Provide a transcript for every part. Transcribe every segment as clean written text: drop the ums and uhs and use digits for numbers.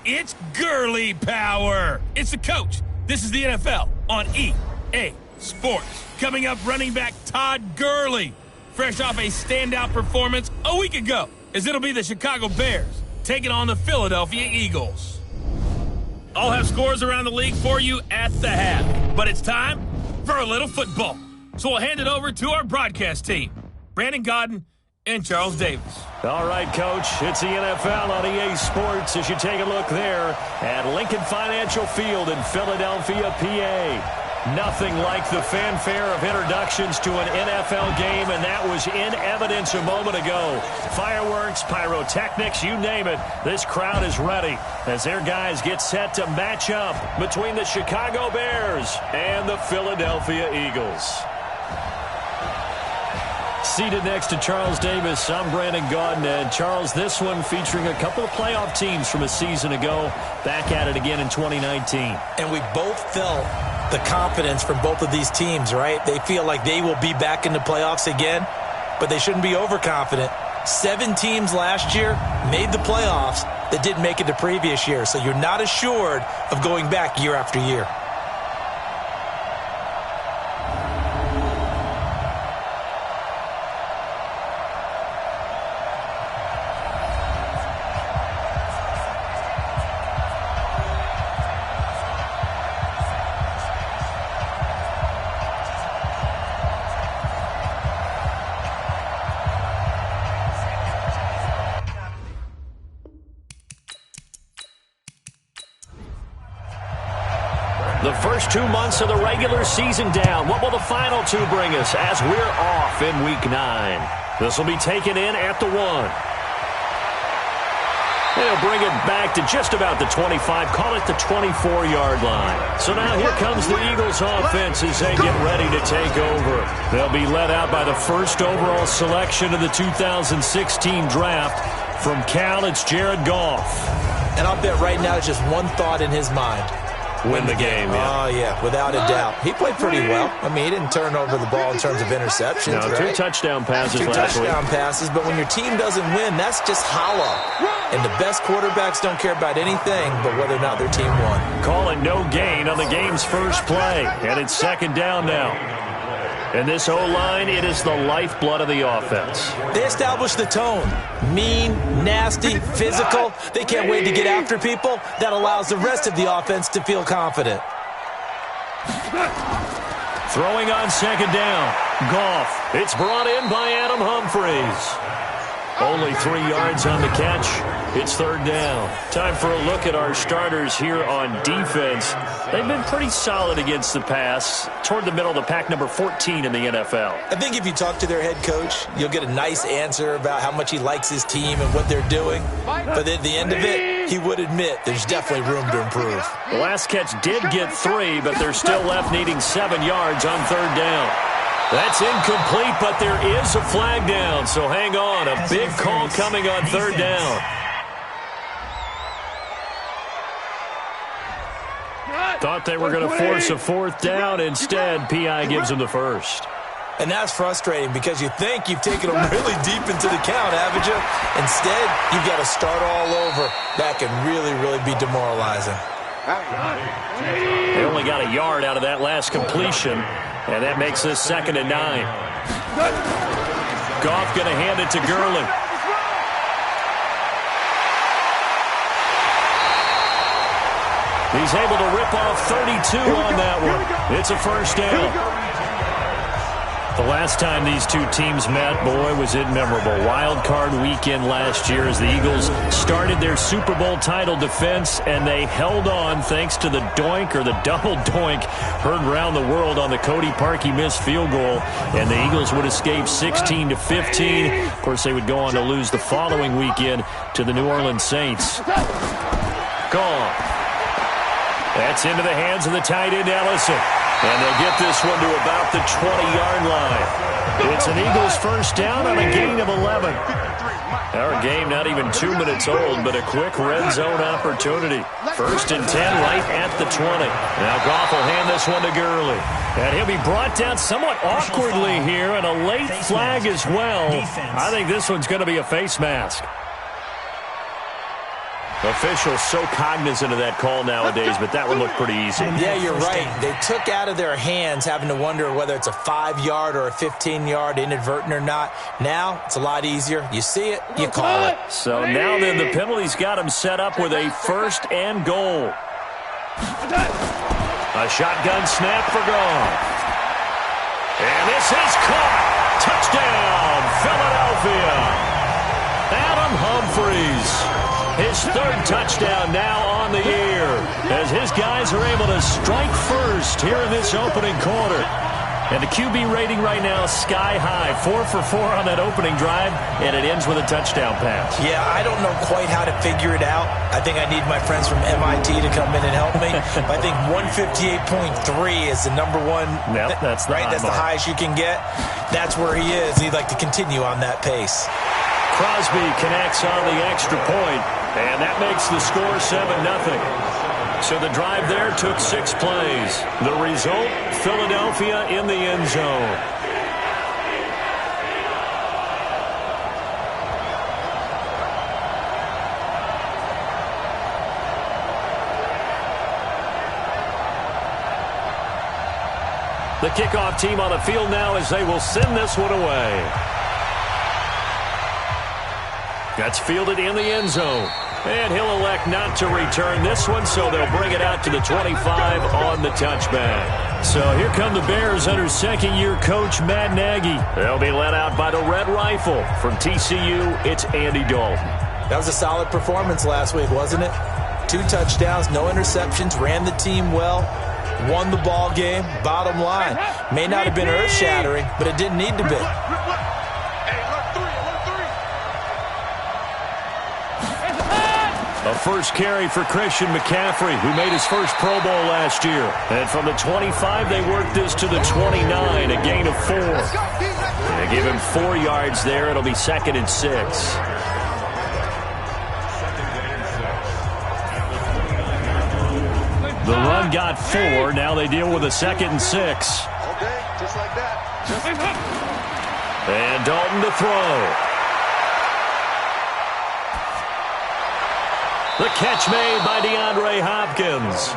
It's girly power. It's the coach. This is the NFL on EA Sports. Coming up, running back Todd Gurley, fresh off a standout performance a week ago, as it'll be the Chicago Bears taking on the Philadelphia Eagles. I'll have scores around the league for you at the half, but it's time for a little football. So we'll hand it over to our broadcast team, Brandon Godden and Charles Davis. All right, Coach, it's the NFL on EA Sports as you take a look there at Lincoln Financial Field in Philadelphia, PA. Nothing like the fanfare of introductions to an NFL game, and that was in evidence a moment ago. Fireworks, pyrotechnics, you name it. This crowd is ready as their guys get set to match up between the Chicago Bears and the Philadelphia Eagles. Seated next to Charles Davis, I'm Brandon Godden. And Charles, this one featuring a couple of playoff teams from a season ago, back at it again in 2019. And we both felt the confidence from both of these teams, right? They feel like they will be back in the playoffs again, but they shouldn't be overconfident. 7 teams last year made the playoffs that didn't make it the previous year, so you're not assured of going back year after year. The first 2 months of the regular season down. What will the final 2 bring us as we're off in Week 9? This will be taken in at the 1. They'll bring it back to just about the 25, call it the 24-yard line. So now here comes the Eagles offense as they get ready to take over. They'll be led out by the first overall selection of the 2016 draft. From Cal, it's Jared Goff. And I'll bet right now it's just one thought in his mind. Win the game, yeah. Oh, yeah, without a doubt. He played pretty well. I mean, he didn't turn over the ball in terms of interceptions, no, right? 2 touchdown passes Two last week. touchdown passes, but when your team doesn't win, that's just hollow. And the best quarterbacks don't care about anything but whether or not their team won. Call it no gain on the game's first play, and it's second down now. And this O-line, it is the lifeblood of the offense. They established the tone. Mean, nasty, physical. They can't wait to get after people. That allows the rest of the offense to feel confident. Throwing on second down. Goff. It's brought in by Adam Humphries. Only 3 yards on the catch. It's third down. Time for a look at our starters here on defense. They've been pretty solid against the pass. Toward the middle of the pack, number 14 in the NFL. I think if you talk to their head coach, you'll get a nice answer about how much he likes his team and what they're doing. But at the end of it, he would admit there's definitely room to improve. The last catch did get 3, but they're still left needing 7 yards on third down. That's incomplete, but there is a flag down, so hang on. A big call coming on third down. Thought they were going to force a fourth down. Instead, P.I. gives them the first. And that's frustrating because you think you've taken them really deep into the count, haven't you? Instead, you've got to start all over. That can really, really be demoralizing. They only got a yard out of that last completion, and that makes this 2nd and 9. Goff going to hand it to Gurley. He's able to rip off 32 on that one. It's a first down. The last time these two teams met, boy, was it memorable. Wild card weekend last year as the Eagles started their Super Bowl title defense, and they held on thanks to the doink or the double doink heard around the world on the Cody Parkey missed field goal, and the Eagles would escape 16-15. Of course, they would go on to lose the following weekend to the New Orleans Saints. Gone. That's into the hands of the tight end, Ellison. And they'll get this one to about the 20-yard line. It's an Eagles first down on a gain of 11. Our game not even 2 minutes old, but a quick red zone opportunity. 1st and 10 right at the 20. Now Goff will hand this one to Gurley. And he'll be brought down somewhat awkwardly here, and a late flag as well. I think this one's going to be a face mask. Officials so cognizant of that call nowadays, but that one looked pretty easy. Yeah, you're right. They took out of their hands having to wonder whether it's a 5-yard or a 15-yard inadvertent or not. Now, it's a lot easier. You see it, you call it. So now then, the penalty's got him set up with a 1st and goal. A shotgun snap for Goff. And this is caught. Touchdown, Philadelphia. Adam Humphries. His 3rd touchdown now on the year as his guys are able to strike first here in this opening quarter. And the QB rating right now sky high, 4 for 4 on that opening drive, and it ends with a touchdown pass. Yeah, I don't know quite how to figure it out. I think I need my friends from MIT to come in and help me. I think 158.3 is the number one. Yep, that's the right. That's the highest you can get. That's where he is. He'd like to continue on that pace. Crosby connects on the extra point, and that makes the score 7-0. So the drive there took 6 plays. The result, Philadelphia in the end zone. The kickoff team on the field now as they will send this one away. That's fielded in the end zone. And he'll elect not to return this one, so they'll bring it out to the 25 on the touchback. So here come the Bears under second-year coach Matt Nagy. They'll be led out by the Red Rifle. From TCU, it's Andy Dalton. That was a solid performance last week, wasn't it? 2 touchdowns, no interceptions, ran the team well, won the ball game. Bottom line, may not have been earth-shattering, but it didn't need to be. A first carry for Christian McCaffrey, who made his first Pro Bowl last year. And from the 25, they worked this to the 29, a gain of 4. They give him 4 yards there. It'll be 2nd and 6. The run got 4. Now they deal with a 2nd and 6. Okay, just like that. And Dalton to throw. The catch made by DeAndre Hopkins.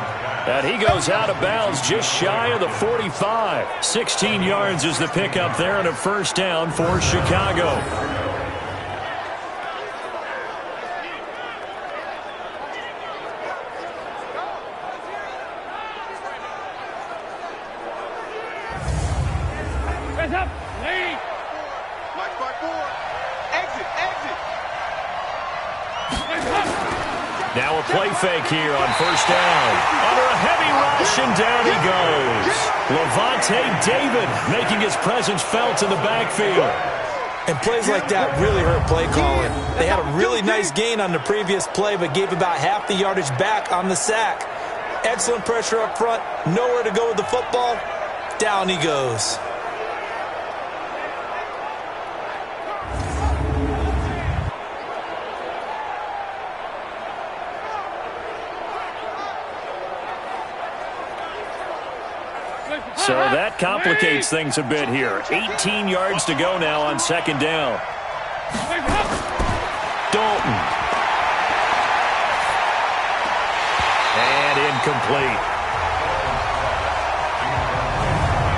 And he goes out of bounds just shy of the 45. 16 yards is the pickup there and a first down for Chicago. Hands up. Lead. Mike by 4. Exit. Now a play fake here on first down. Under a heavy rush, and down he goes. Levante David making his presence felt in the backfield. And plays like that really hurt play calling. They had a really nice gain on the previous play, but gave about half the yardage back on the sack. Excellent pressure up front. Nowhere to go with the football. Down he goes. So that complicates things a bit here. 18 yards to go now on second down. Dalton. And incomplete.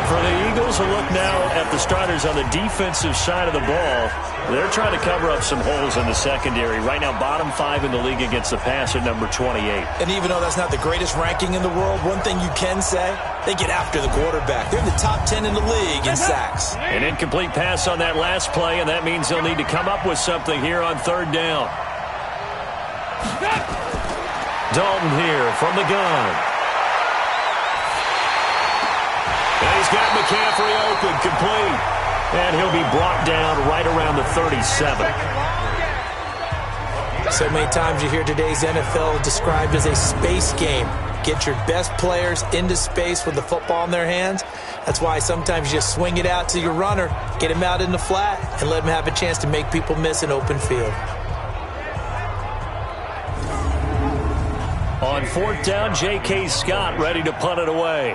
For the Eagles, a look now at the starters on the defensive side of the ball. They're trying to cover up some holes in the secondary. Right now, bottom 5 in the league against the pass at number 28. And even though that's not the greatest ranking in the world, one thing you can say, they get after the quarterback. They're in the top 10 in the league in sacks. An incomplete pass on that last play, and that means they'll need to come up with something here on third down. Dalton here from the gun. And he's got McCaffrey open, complete. And he'll be brought down right around the 37. So many times you hear today's NFL described as a space game. Get your best players into space with the football in their hands. That's why sometimes you just swing it out to your runner, get him out in the flat, and let him have a chance to make people miss an open field. On fourth down, J.K. Scott ready to punt it away.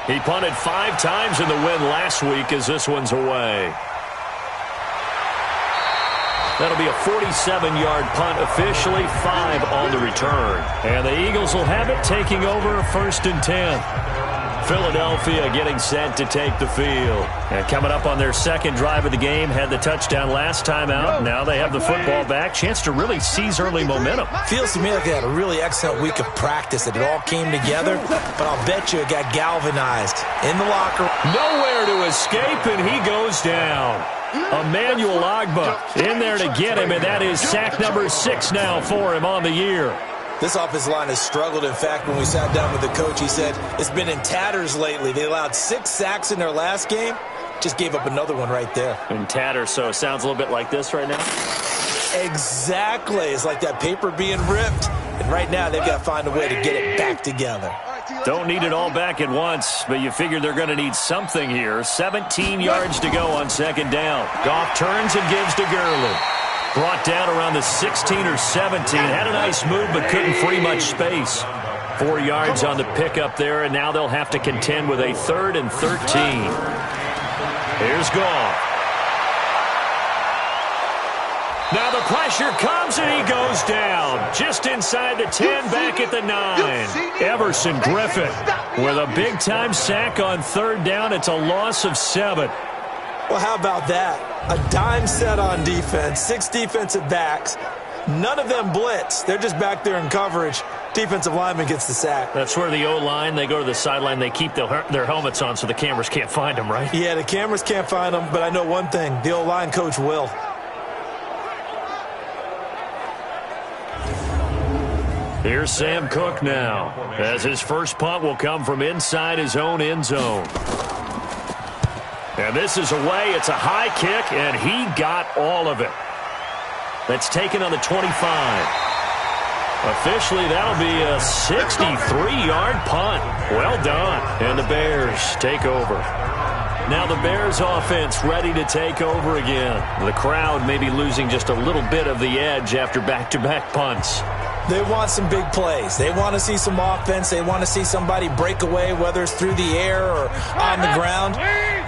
He punted 5 times in the win last week as this one's away. That'll be a 47-yard punt, officially 5 on the return. And the Eagles will have it, taking over 1st and 10. Philadelphia getting set to take the field. And coming up on their second drive of the game, had the touchdown last time out. Now they have the football back. Chance to really seize early momentum. Feels to me like they had a really excellent week of practice, that it all came together. But I'll bet you it got galvanized in the locker room. Nowhere to escape, and he goes down. Emmanuel Ogbah in there to get him, and that is sack number 6 now for him on the year. This offensive line has struggled. In fact, when we sat down with the coach, he said it's been in tatters lately. They allowed 6 sacks in their last game. Just gave up another one right there. In tatters, so it sounds a little bit like this right now? Exactly. It's like that paper being ripped. And right now, they've got to find a way to get it back together. Don't need it all back at once, but you figure they're going to need something here. 17 yards to go on second down. Goff turns and gives to Gurley. Brought down around the 16 or 17. Had a nice move, but couldn't free much space. 4 yards on the pickup there, and now they'll have to contend with a 3rd and 13. Here's Goff. Now the pressure comes, and he goes down. Just inside the 10, back at the 9. Everson Griffin with a big-time sack on 3rd down. It's a loss of 7. Well, how about that? A dime set on defense, 6 defensive backs. None of them blitz. They're just back there in coverage. Defensive lineman gets the sack. That's where the O-line, they go to the sideline, they keep their helmets on so the cameras can't find them, right? Yeah, the cameras can't find them, but I know one thing. The O-line coach will. Here's Sam Cook now, as his first punt will come from inside his own end zone. And this is away. It's a high kick, and he got all of it. That's taken on the 25. Officially, that'll be a 63-yard punt. Well done. And the Bears take over. Now the Bears offense ready to take over again. The crowd may be losing just a little bit of the edge after back-to-back punts. They want some big plays. They want to see some offense. They want to see somebody break away, whether it's through the air or on the ground.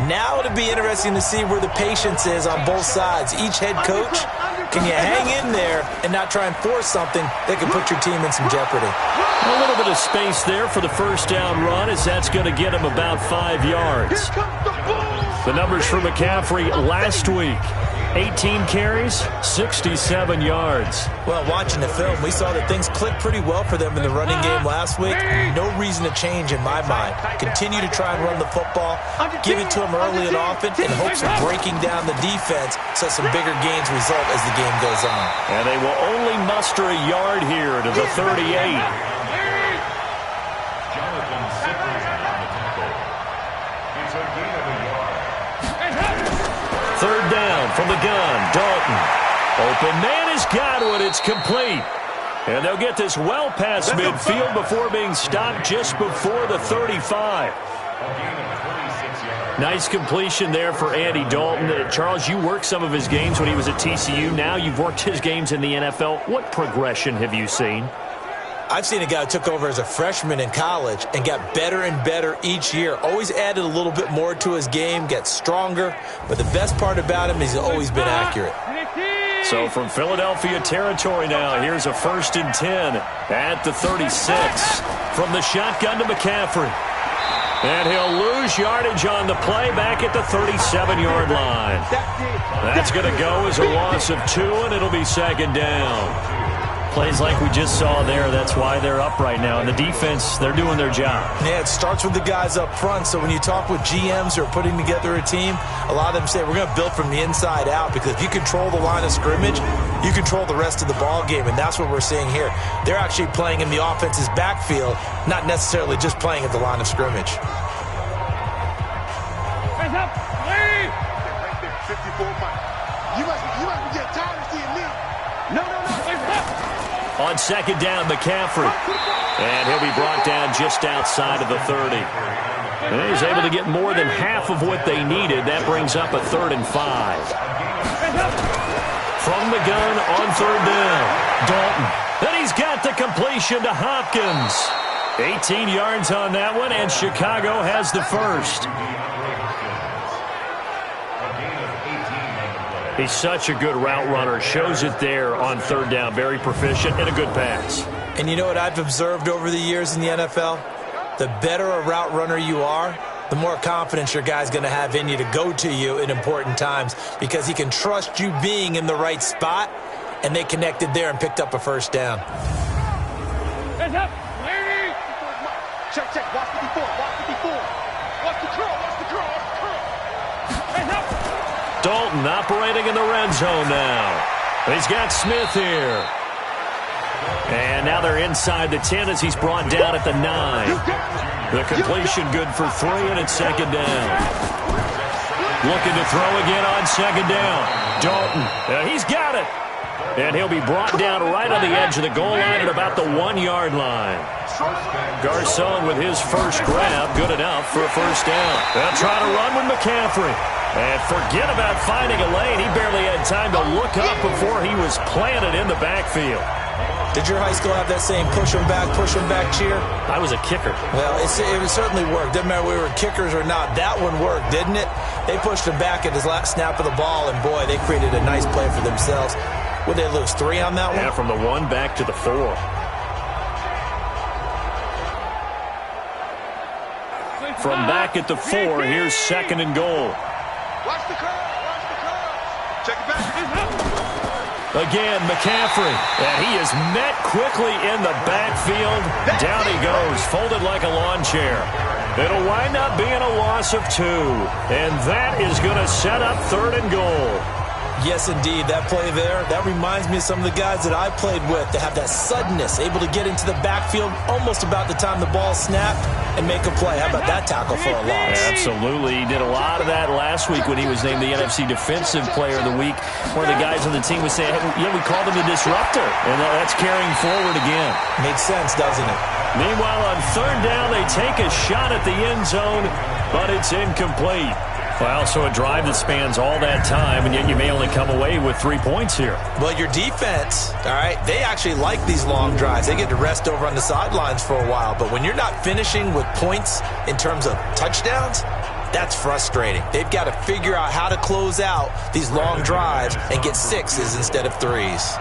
Now it'll be interesting to see where the patience is on both sides. Each head coach, can you hang in there and not try and force something that can put your team in some jeopardy? A little bit of space there for the first down run, as that's going to get him about 5 yards. The numbers for McCaffrey last week. 18 carries, 67 yards. Well, watching the film, we saw that things clicked pretty well for them in the running game last week. No reason to change in my mind. Continue to try and run the football, give it to them early and often, in hopes of breaking down the defense so some bigger gains result as the game goes on. And they will only muster a yard here to the 38. Third down from the gun, Dalton. Open man has got it. It's complete. And they'll get this well past midfield before being stopped just before the 35. Nice completion there for Andy Dalton. Charles, you worked some of his games when he was at TCU. Now you've worked his games in the NFL. What progression have you seen? I've seen a guy who took over as a freshman in college and got better and better each year. Always added a little bit more to his game, got stronger. But the best part about him is he's always been accurate. So from Philadelphia territory now, here's a 1st and 10 at the 36. From the shotgun to McCaffrey. And he'll lose yardage on the play back at the 37-yard line. That's going to go as a loss of 2, and it'll be 2nd down. Plays like we just saw there. That's why they're up right now. And the defense, they're doing their job. Yeah, it starts with the guys up front. So when you talk with GMs who are putting together a team, a lot of them say we're going to build from the inside out, because if you control the line of scrimmage, you control the rest of the ball game. And that's what we're seeing here. They're actually playing in the offense's backfield, not necessarily just playing at the line of scrimmage. Hands up, lead! Right there, 54 miles. You must be getting tired of seeing me. No, hands up! On 2nd down, McCaffrey. And he'll be brought down just outside of the 30. And he's able to get more than half of what they needed. That brings up a 3rd and 5. From the gun on 3rd down, Dalton. Then he's got the completion to Hopkins. 18 yards on that one, and Chicago has the first. He's such a good route runner. Shows it there on third down. Very proficient and a good pass. And you know what I've observed over the years in the NFL? The better a route runner you are, the more confidence your guy's going to have in you to go to you in important times because he can trust you being in the right spot, and they connected there and picked up a first down. Hands up. Check, check. Watch the before. Watch the before. Watch the curl. Watch the curl. Watch the curl. Hands up. Dalton operating in the red zone now. He's got Smith here. And now they're inside the 10 as he's brought down at the 9. The completion good for 3, and it's second down. Looking to throw again on second down. Dalton, he's got it. And he'll be brought down right on the edge of the goal line at about the 1-yard line. Garcon with his first grab, good enough for a first down. They'll try to run with McCaffrey. And forget about finding a lane. He barely had time to look up before he was planted in the backfield. Did your high school have that same push him back cheer? I was a kicker. Well, it certainly worked. Didn't matter whether we were kickers or not. That one worked, didn't it? They pushed him back at his last snap of the ball, and boy, they created a nice play for themselves. Would they lose 3 on that one? Yeah, from the 1 back to the 4. From back at the 4, here's second and goal. Watch the curl. Watch the curl. Check it back. Again, McCaffrey. And he is met quickly in the backfield. Down he goes, folded like a lawn chair. It'll wind up being a loss of 2. And that is going to set up third and goal. Yes, indeed. That play there, that reminds me of some of the guys that I played with that have that suddenness, able to get into the backfield almost about the time the ball snapped and make a play. How about that tackle for a loss? Absolutely. He did a lot of that last week when he was named the NFC Defensive Player of the Week. One of the guys on the team was saying, hey, yeah, we called him the disruptor. And that's carrying forward again. Makes sense, doesn't it? Meanwhile, on third down, they take a shot at the end zone, but it's incomplete. Well, so a drive that spans all that time, and yet you may only come away with 3 points here. Well, your defense, all right, they actually like these long drives. They get to rest over on the sidelines for a while. But when you're not finishing with points in terms of touchdowns, that's frustrating. They've got to figure out how to close out these long drives and get 6s instead of 3s.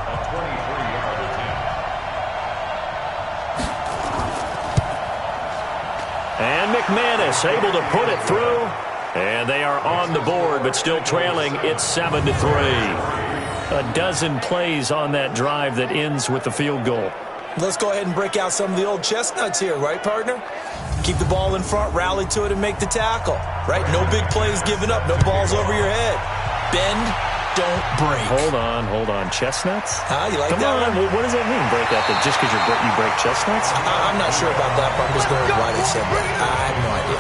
And McManus able to put it through. And they are on the board, but still trailing. It's 7-3. A dozen plays on that drive that ends with the field goal. Let's go ahead and break out some of the old chestnuts here, right, partner? Keep the ball in front, rally to it, and make the tackle, right? No big plays given up, no balls over your head. Bend, don't break. Hold on. Chestnuts? You like Come that on, one? what does that mean, break out? Just because you break chestnuts? I'm not sure about that, but I'm just going with why they said that. I have no idea.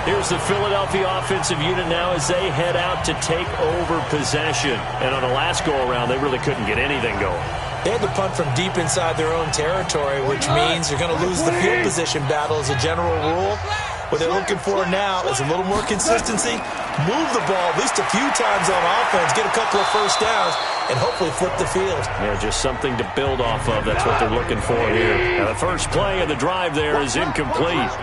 Here's the Philadelphia offensive unit now as they head out to take over possession. And on the last go-around, they really couldn't get anything going. They had to punt from deep inside their own territory, which means you're going to lose the field position battle as a general rule. What they're looking for now is a little more consistency, move the ball at least a few times on offense, get a couple of first downs, and hopefully flip the field. Yeah, just something to build off of. That's what they're looking for here. Now, the first play of the drive there is incomplete.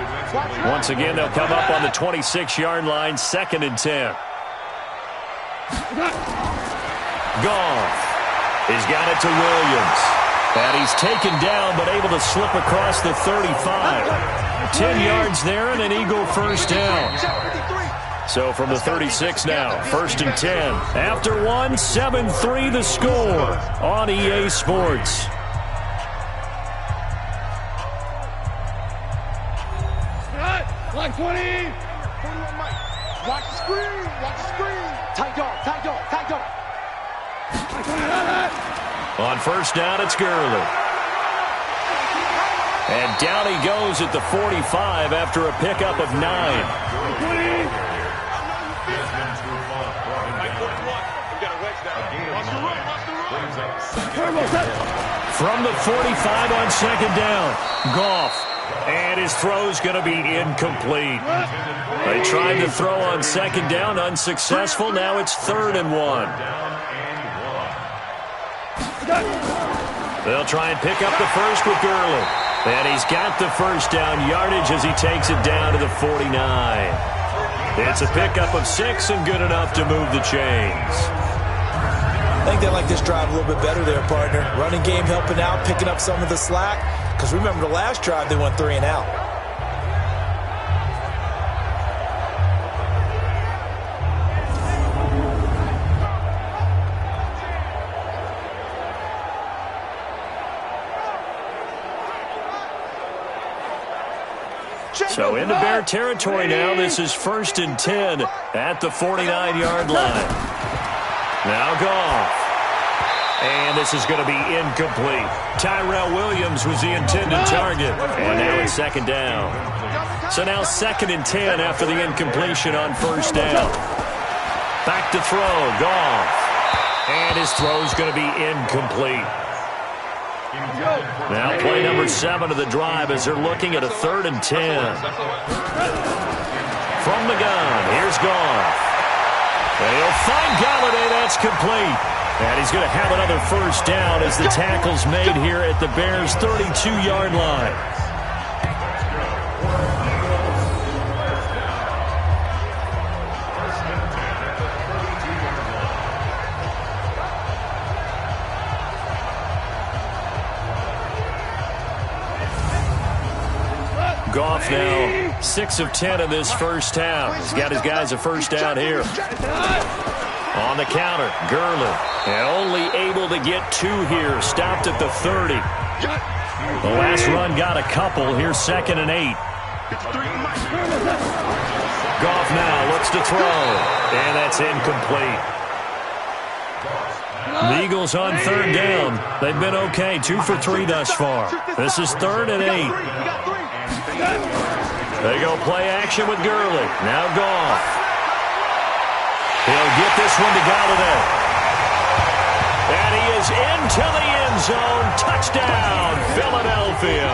Once again, they'll come up on the 26-yard line, 2nd and 10. Goff. He's got it to Williams. And he's taken down, but able to slip across the 35. 10 yards there and an Eagle first down. So from the 36 now, 1st and 10. After 1, 7-3 the score on EA Sports. Like 20. 21 Mike. Watch the screen. Watch the screen. Tight dog. Tight dog. Tight dog. On first down, it's Gurley. And down he goes at the 45 after a pickup of 9. From the 45 on 2nd down, Goff. And his throw's going to be incomplete. They tried to throw on 2nd down, unsuccessful. Now it's 3rd and 1. They'll try and pick up the first with Gurley. And he's got the first down yardage as he takes it down to the 49. It's a pickup of 6 and good enough to move the chains. I think they like this drive a little bit better there, partner. Running game helping out, picking up some of the slack. Because remember the last drive, they went 3 and out. So into Bear territory now. This is 1st and 10 at the 49-yard line. Now Goff. And this is going to be incomplete. Tyrell Williams was the intended target. And now it's 2nd down. So now 2nd and 10 after the incompletion on 1st down. Back to throw. Goff. And his throw's going to be incomplete. Now play number 7 of the drive as they're looking at a 3rd and 10. From the gun, here's Goff. And he'll find Galladay. That's complete. And he's going to have another 1st down as the tackle's made here at the Bears' 32-yard line. Goff now 6 of 10 in this 1st half. He's got his guys a 1st down here. On the counter, Gurley. And only able to get 2 here. Stopped at the 30. The last run got a couple. Here's 2nd and 8. Goff now looks to throw. And that's incomplete. The Eagles on 3rd down. They've been okay. 2 for 3 thus far. This is 3rd and 8. They go play action with Gurley. Now Goff. He'll get this one to Galladay. And he is into the end zone. Touchdown, Philadelphia.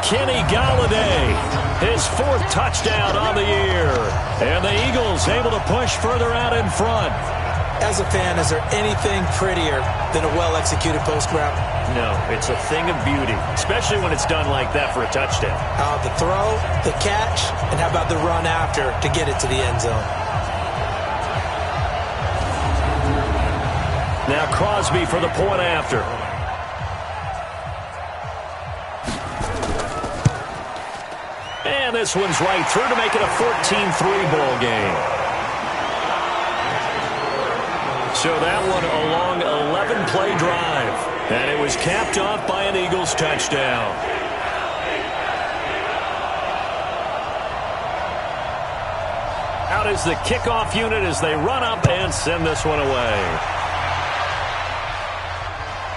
Kenny Galladay, his 4th touchdown on the year. And the Eagles able to push further out in front. As a fan, is there anything prettier than a well-executed post route? No, it's a thing of beauty, especially when it's done like that for a touchdown. The throw, the catch, and how about the run after to get it to the end zone? Now Crosby for the point after. And this one's right through to make it a 14-3 ball game. So that one a long 11-play drive. And it was capped off by an Eagles touchdown. Out is the kickoff unit as they run up and send this one away.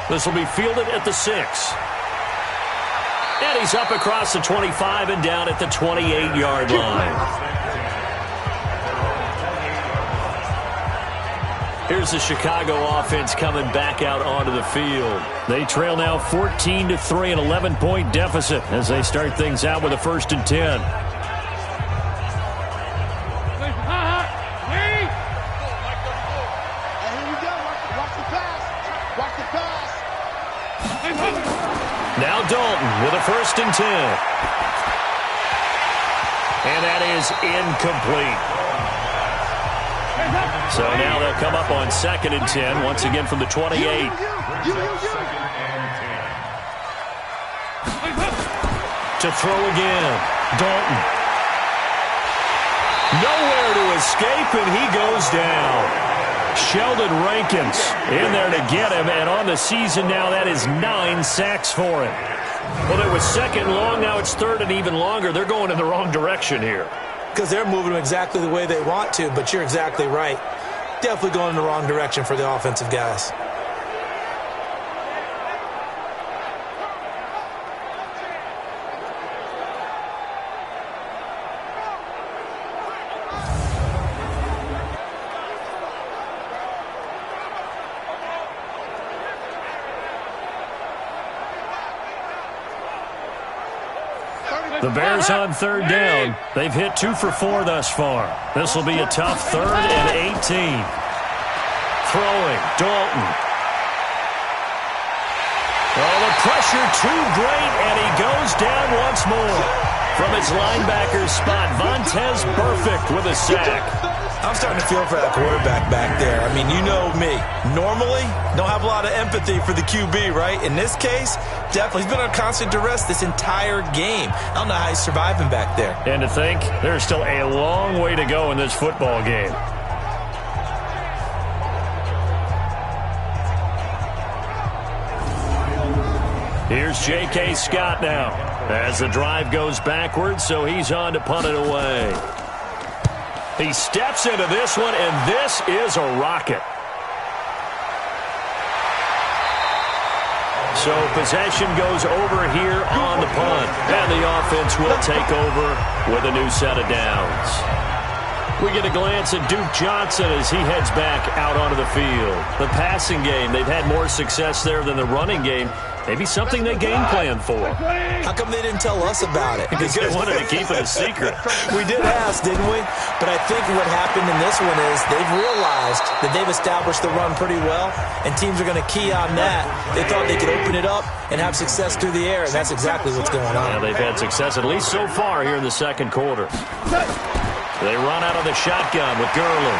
This will be fielded at the 6. And he's up across the 25 and down at the 28-yard line. Here's the Chicago offense coming back out onto the field. They trail now 14-3, an 11-point deficit as they start things out with a 1st and 10. Now Dalton with a 1st and 10. And that is incomplete. So now they'll come up on 2nd and 10, once again from the 28. To throw again. Dalton. Nowhere to escape, and he goes down. Sheldon Rankins in there to get him, and on the season now, that is 9 sacks for him. Well, it was 2nd long, now it's 3rd and even longer. They're going in the wrong direction here. Because they're moving them exactly the way they want to, but you're exactly right. Definitely going in the wrong direction for the offensive guys. The Bears on 3rd down. They've hit 2 for 4 thus far. This will be a tough 3rd and 18. Throwing, Dalton. Oh, the pressure too great, and he goes down once more. From his linebacker spot, Vontaze Burfict with a sack. I'm starting to feel for that quarterback back there. I mean, you know me. Normally, don't have a lot of empathy for the QB, right? In this case, definitely. He's been on constant duress this entire game. I don't know how he's surviving back there. And to think, there's still a long way to go in this football game. Here's J.K. Scott now as the drive goes backwards, so he's on to punt it away. He steps into this one, and this is a rocket. So possession goes over here on the punt, and the offense will take over with a new set of downs. We get a glance at Duke Johnson as he heads back out onto the field. The passing game, they've had more success there than the running game. Maybe something they game plan for. How come they didn't tell us about it? Because they wanted to keep it a secret. We did ask, didn't we? But I think what happened in this one is they've realized that they've established the run pretty well, and teams are going to key on that. They thought they could open it up and have success through the air, and that's exactly what's going on. Yeah, they've had success at least so far here in the second quarter. They run out of the shotgun with Gurley.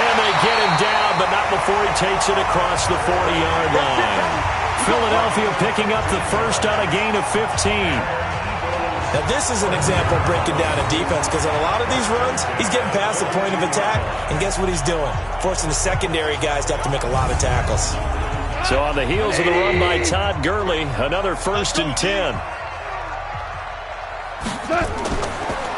And they get him down, but not before he takes it across the 40-yard line. Philadelphia picking up the first on a gain of 15. Now, this is an example of breaking down a defense, because on a lot of these runs, he's getting past the point of attack, and guess what he's doing? Forcing the secondary guys to have to make a lot of tackles. So on the heels of the run by Todd Gurley, another 1st and 10.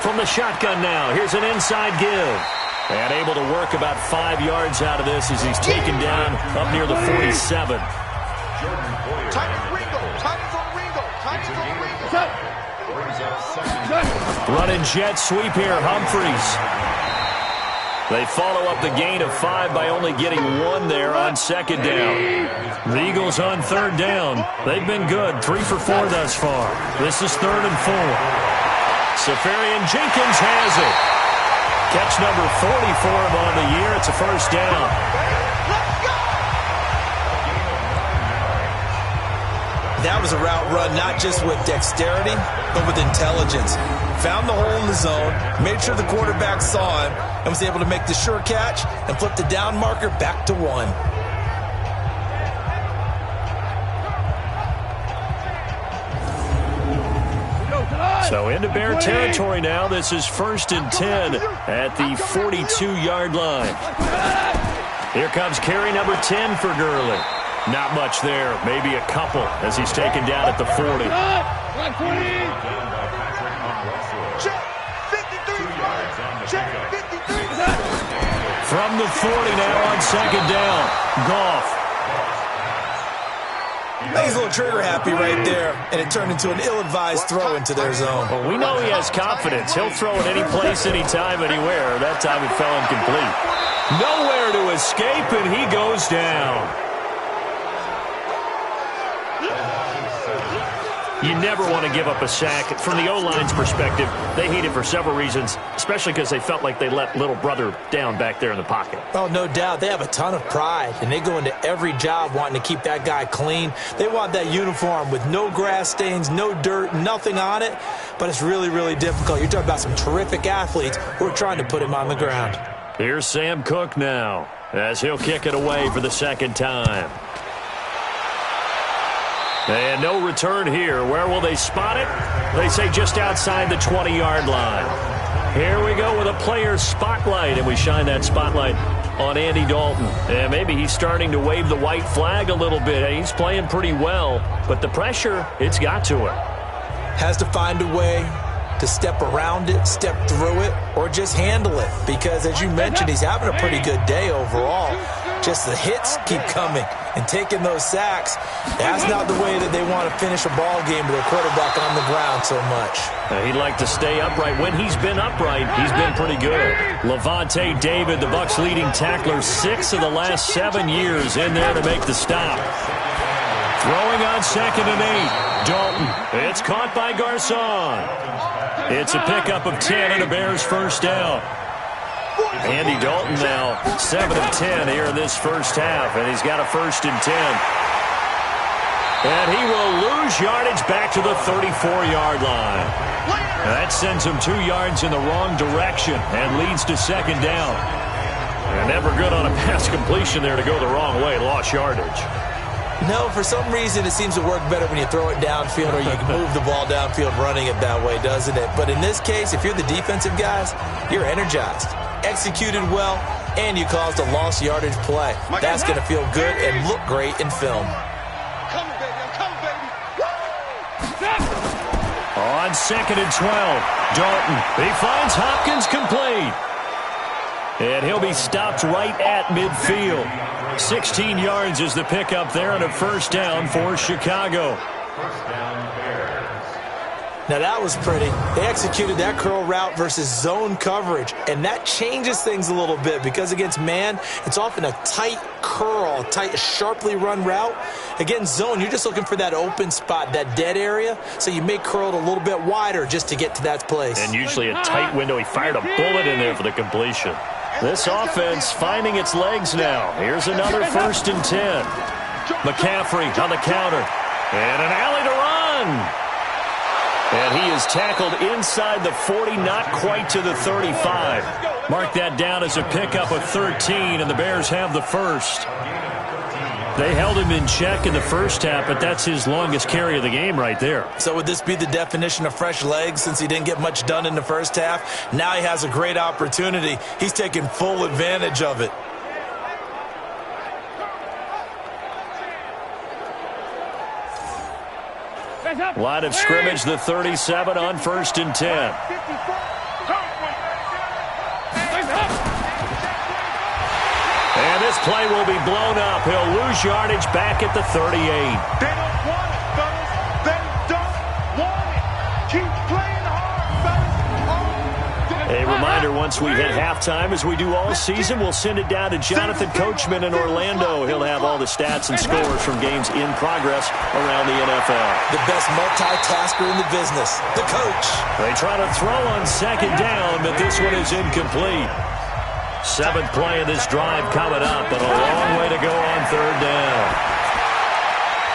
From the shotgun now, here's an inside give. And able to work about 5 yards out of this as he's taken down up near the 47. Running jet sweep here, Humphreys. They follow up the gain of 5 by only getting 1 there on 2nd down. The Eagles on 3rd down. They've been good, 3 for 4 thus far. This is 3rd and 4. Safarian Jenkins has it. Catch number 40 for him on the year. It's a 1st down. That was a route run not just with dexterity, but with intelligence. Found the hole in the zone, made sure the quarterback saw him, and was able to make the sure catch and flip the down marker back to 1. So into Bear territory now. This is 1st and 10 at the 42-yard line. Here comes carry number 10 for Gurley. Not much there, maybe a couple as he's taken down at the 40. From the 40 now on 2nd down, Goff. He's a little trigger happy right there, and it turned into an ill-advised throw into their zone. Well, we know he has confidence. He'll throw it any place, anytime, anywhere. That time it fell incomplete. Nowhere to escape, and he goes down. You never want to give up a sack. From the O-line's perspective, they hate it for several reasons, especially because they felt like they let little brother down back there in the pocket. Oh, no doubt. They have a ton of pride, and they go into every job wanting to keep that guy clean. They want that uniform with no grass stains, no dirt, nothing on it, but it's really, really difficult. You're talking about some terrific athletes who are trying to put him on the ground. Here's Sam Cook now as he'll kick it away for the 2nd time. And no return here. Where will they spot it? They say just outside the 20-yard line. Here we go with a player spotlight, and we shine that spotlight on Andy Dalton. And maybe he's starting to wave the white flag a little bit. He's playing pretty well, but the pressure, it's got to him. Has to find a way to step around it, step through it, or just handle it. Because, as you mentioned, he's having a pretty good day overall. Just the hits keep coming and taking those sacks. That's not the way that they want to finish a ball game with a quarterback on the ground so much. He'd like to stay upright. When he's been upright, he's been pretty good. Levante David, the Bucs' leading tackler, 6 of the last 7 years in there to make the stop. Throwing on 2nd and 8. Dalton. It's caught by Garcon. It's a pickup of 10 and a Bears 1st down. Andy Dalton now 7 of 10 here in this 1st half, and he's got a 1st and 10. And he will lose yardage back to the 34-yard line. That sends him 2 yards in the wrong direction and leads to second down. And never good on a pass completion there to go the wrong way. Lost yardage. No, for some reason it seems to work better when you throw it downfield or you can move the ball downfield running it that way, doesn't it? But in this case, if you're the defensive guys, you're energized, executed well, and you caused a lost yardage play. That's going to feel good and look great in film. On 2nd and 12, Dalton. He finds Hopkins complete. And he'll be stopped right at midfield. 16 yards is the pickup there on a first down for Chicago. Now that was pretty. They executed that curl route versus zone coverage, and that changes things a little bit because against man, it's often a tight curl, tight, sharply run route. Against zone, you're just looking for that open spot, that dead area, so you may curl it a little bit wider just to get to that place. And usually a tight window. He fired a bullet in there for the completion. This offense finding its legs now. Here's another 1st and 10. McCaffrey on the counter. And an alley to run. And he is tackled inside the 40, not quite to the 35. Mark that down as a pickup of 13, and the Bears have the first. They held him in check in the first half, but that's his longest carry of the game right there. So would this be the definition of fresh legs since he didn't get much done in the first half? Now he has a great opportunity. He's taking full advantage of it. Line of scrimmage, the 37 on 1st and 10. And this play will be blown up. He'll lose yardage back at the 38. They don't want it, fellas. They don't want it. Keep playing hard, fellas. A reminder, once we hit halftime, as we do all season, we'll send it down to Jonathan Coachman in Orlando. He'll have all the stats and scores from games in progress around the NFL. The best multitasker in the business, the coach. They try to throw on second down, but this one is incomplete. 7th play of this drive coming up, but a long way to go on 3rd down.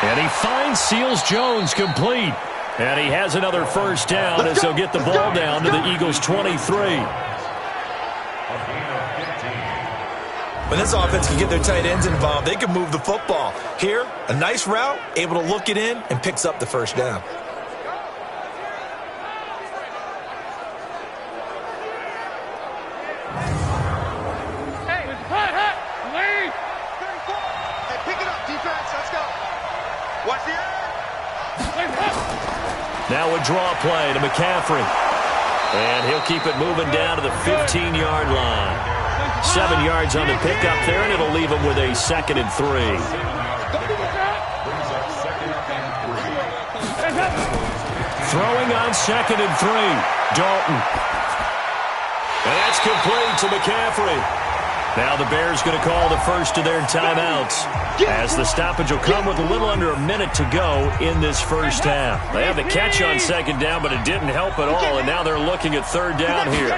And he finds Seals-Jones complete. And he has another first down as he'll get the ball down to the Eagles' 23. When this offense can get their tight ends involved, they can move the football. Here, a nice route, able to look it in, and picks up the first down. Now a draw play to McCaffrey. And he'll keep it moving down to the 15-yard line. 7 yards on the pickup there, and it'll leave him with a 2nd and 3. Throwing on 2nd and 3. Dalton. And that's complete to McCaffrey. Now the Bears going to call the first of their timeouts, as the stoppage will come with a little under a minute to go in this first half. They have the catch on 2nd down, but it didn't help at all, and now they're looking at 3rd down here.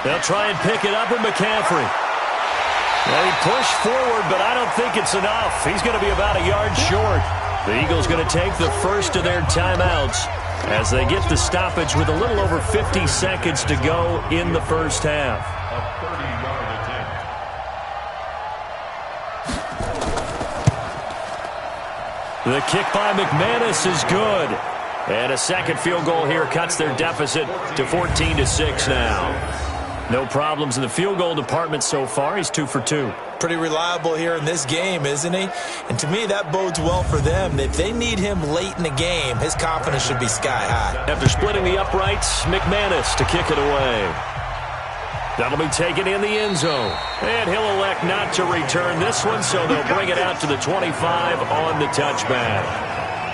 They'll try and pick it up with McCaffrey. Well, he pushed forward, but I don't think it's enough. He's going to be about a yard short. The Eagles going to take the first of their timeouts as they get the stoppage with a little over 50 seconds to go in the first half. The kick by McManus is good. And a second field goal here cuts their deficit to 14-6 now. No problems in the field goal department so far. He's 2 for 2. Pretty reliable here in this game, isn't he? And to me, that bodes well for them. If they need him late in the game, his confidence should be sky high. After splitting the uprights, McManus to kick it away. That'll be taken in the end zone. And he'll elect not to return this one, so they'll bring it out to the 25 on the touchback.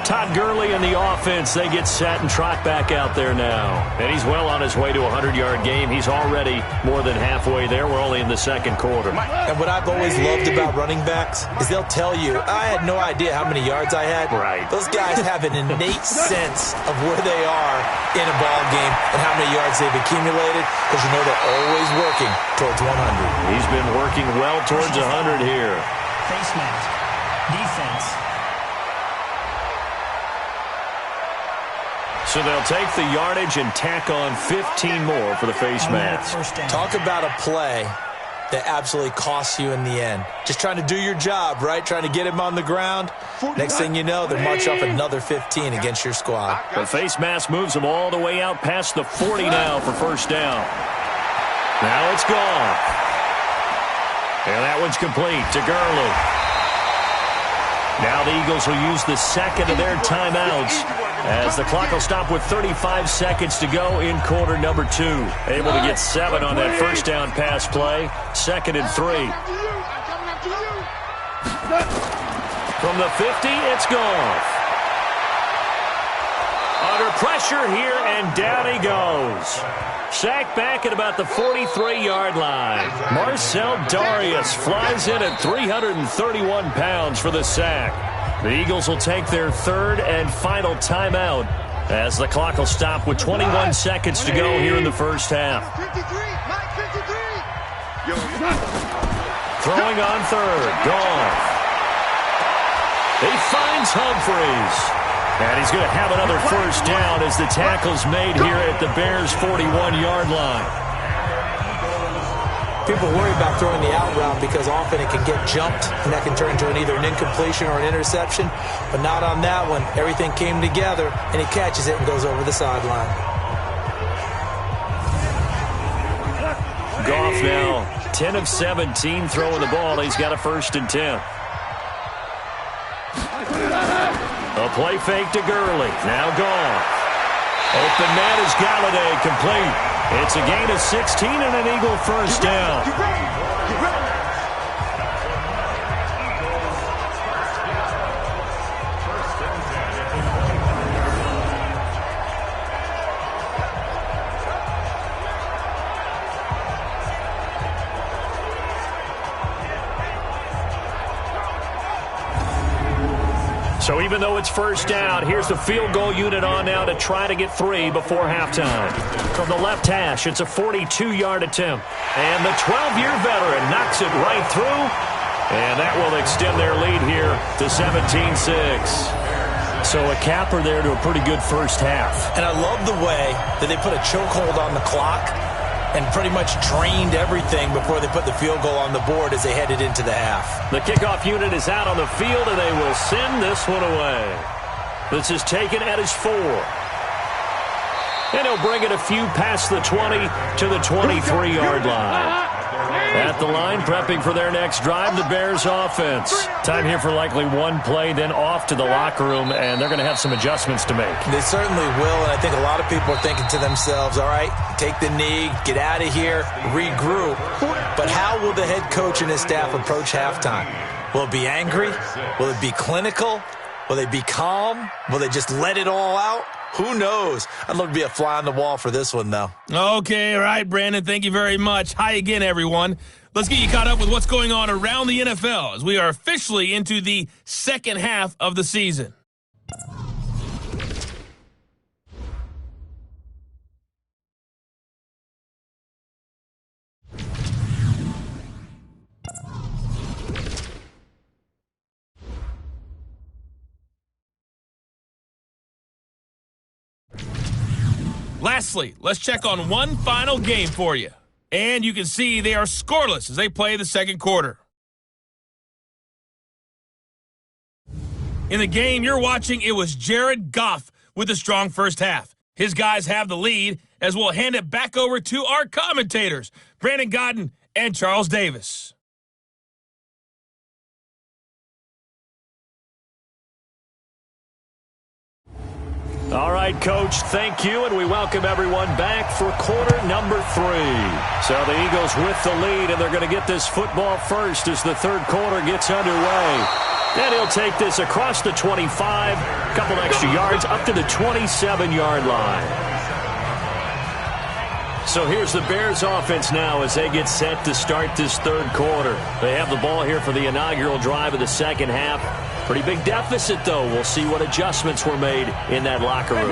Todd Gurley and the offense, they get set and trot back out there now. And he's well on his way to a 100-yard game. He's already more than halfway there. We're only in the second quarter. And what I've always loved about running backs is they'll tell you, I had no idea how many yards I had. Right. Those guys have an innate sense of where they are in a ball game and how many yards they've accumulated, because you know they're always working towards 100. He's been working well towards 100 here. Face mat. Defense. So they'll take the yardage and tack on 15 more for the face mask. Talk about a play that absolutely costs you in the end. Just trying to do your job, right? Trying to get him on the ground. Next thing you know, they're marching off another 15 against your squad. The face mask moves them all the way out past the 40 now for first down. Now it's gone. And that one's complete to Gurley. Now the Eagles will use the second of their timeouts as the clock will stop with 35 seconds to go in quarter number 2. Able to get 7 on that first down pass play. 2nd and 3. From the 50, it's gone. Under pressure here, and down he goes. Sacked back at about the 43-yard line. Marcel Darius flies in at 331 pounds for the sack. The Eagles will take their 3rd and final timeout as the clock will stop with 21 seconds to go here in the first half. Throwing on 3rd. Gone. He finds Humphries. And he's going to have another first down as the tackle's made here at the Bears' 41-yard line. People worry about throwing the out route because often it can get jumped, and that can turn into either an incompletion or an interception. But not on that one. Everything came together, and he catches it and goes over the sideline. Goff now 10 of 17 throwing the ball. He's got a 1st and 10. A play fake to Gurley. Now gone. Open man is Galladay, complete. It's a gain of 16 and an Eagle first down. So even though it's first down, here's the field goal unit on now to try to get 3 before halftime. From the left hash, it's a 42-yard attempt. And the 12-year veteran knocks it right through. And that will extend their lead here to 17-6. So a capper there to a pretty good first half. And I love the way that they put a chokehold on the clock and pretty much drained everything before they put the field goal on the board as they headed into the half. The kickoff unit is out on the field, and they will send this one away. This is taken at his 4. And he'll bring it a few past the 20 to the 23-yard line. At the line, prepping for their next drive, the Bears offense. Time here for likely one play, then off to the locker room, and they're going to have some adjustments to make. They certainly will, and I think a lot of people are thinking to themselves, all right, take the knee, get out of here, regroup. But how will the head coach and his staff approach halftime? Will it be angry? Will it be clinical? Will they be calm? Will they just let it all out? Who knows? I'd love to be a fly on the wall for this one, though. Okay, all right, Brandon. Thank you very much. Hi again, everyone. Let's get you caught up with what's going on around the NFL as we are officially into the second half of the season. Lastly, let's check on one final game for you. And you can see they are scoreless as they play the second quarter. In the game you're watching, it was Jared Goff with a strong first half. His guys have the lead as we'll hand it back over to our commentators, Brandon Godden and Charles Davis. All right, Coach, thank you, and we welcome everyone back for quarter number 3. So the Eagles with the lead, and they're going to get this football first as the third quarter gets underway. And he'll take this across the 25, a couple extra yards, up to the 27-yard line. So here's the Bears offense now as they get set to start this third quarter. They have the ball here for the inaugural drive of the second half. Pretty big deficit, though. We'll see what adjustments were made in that locker room.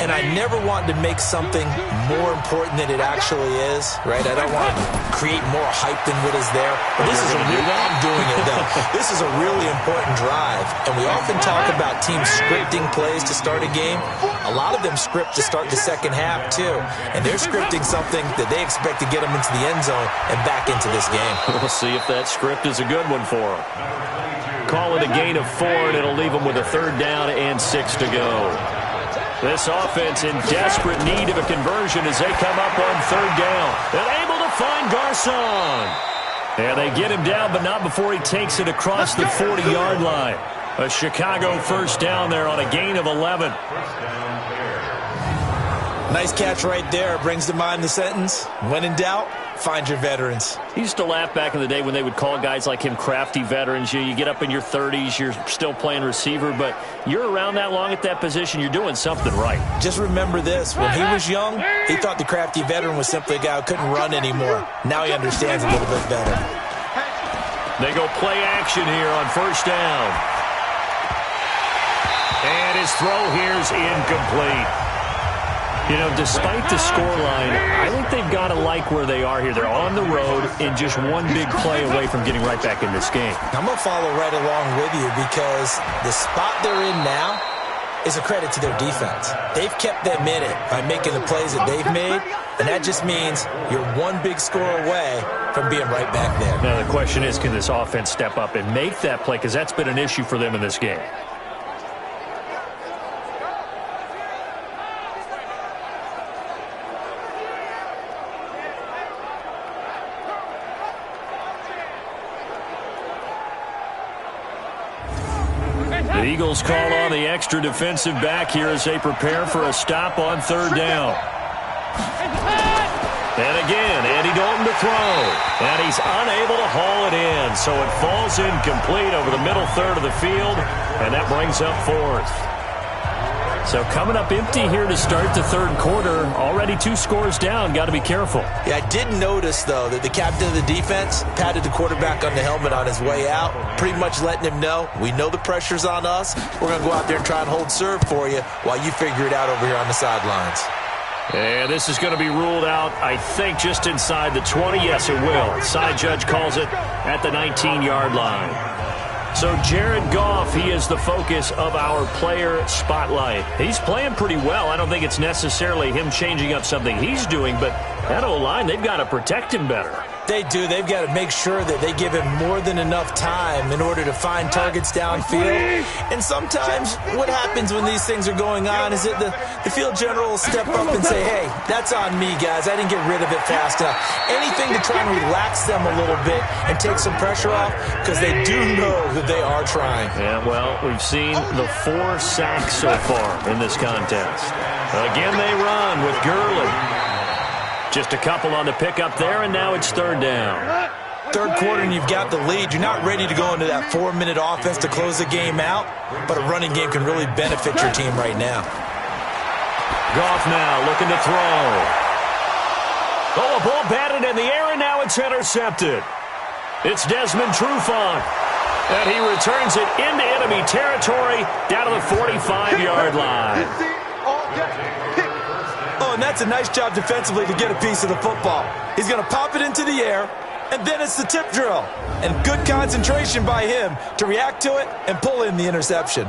and I never want to make something more important than it actually is, right? I don't want to create more hype than what is there. But this is I'm doing it, though. This is a really important drive, and we often talk about teams scripting plays to start a game. A lot of them script to start the second half, too, and they're scripting something that they expect to get them into the end zone and back into this game. We'll see if that script is a good one for them. Call it a gain of 4, and it'll leave them with a 3rd down and 6 to go. This offense in desperate need of a conversion as they come up on 3rd down. And able to find Garcon. And they get him down, but not before he takes it across the 40-yard line. A Chicago 1st down there on a gain of 11. Nice catch right there. Brings to mind the sentence, when in doubt, find your veterans. He used to laugh back in the day when they would call guys like him crafty veterans. You get up in your 30s, you're still playing receiver, but you're around that long at that position, you're doing something right. Just remember this. When he was young, he thought the crafty veteran was simply a guy who couldn't run anymore. Now he understands a little bit better. They go play action here on 1st down. And his throw here's incomplete. You know, despite the scoreline, I think they've got to like where they are here. They're on the road and just one big play away from getting right back in this game. I'm going to follow right along with you because the spot they're in now is a credit to their defense. They've kept them in it by making the plays that they've made, and that just means you're one big score away from being right back there. Now, the question is, can this offense step up and make that play? Because that's been an issue for them in this game. The Eagles call on the extra defensive back here as they prepare for a stop on 3rd down. And again, Andy Dalton to throw. And he's unable to haul it in. So it falls incomplete over the middle 3rd of the field. And that brings up 4th. So coming up empty here to start the 3rd quarter. Already 2 scores down. Got to be careful. Yeah, I did notice, though, that the captain of the defense patted the quarterback on the helmet on his way out, pretty much letting him know, we know the pressure's on us. We're going to go out there and try and hold serve for you while you figure it out over here on the sidelines. And this is going to be ruled out, I think, just inside the 20. Yes, it will. Side judge calls it at the 19-yard line. So Jared Goff, he is the focus of our player spotlight. He's playing pretty well. I don't think it's necessarily him changing up something he's doing, but that O-line, they've got to protect him better. They do. They've got to make sure that they give him more than enough time in order to find targets downfield. And sometimes what happens when these things are going on is that the field general will step up and say, hey, that's on me, guys. I didn't get rid of it fast enough. Anything to try and relax them a little bit and take some pressure off because they do know that they are trying. Yeah, well, we've seen the 4 sacks so far in this contest. Again, they run with Gurley. Just a couple on the pickup there, and now it's 3rd down. 3rd quarter, and you've got the lead. You're not ready to go into that 4-minute offense to close the game out, but a running game can really benefit your team right now. Goff now looking to throw. Oh, a ball batted in the air, and now it's intercepted. It's Desmond Trufant, and he returns it into enemy territory down to the 45-yard line. And that's a nice job defensively to get a piece of the football. He's going to pop it into the air, and then it's the tip drill. And good concentration by him to react to it and pull in the interception.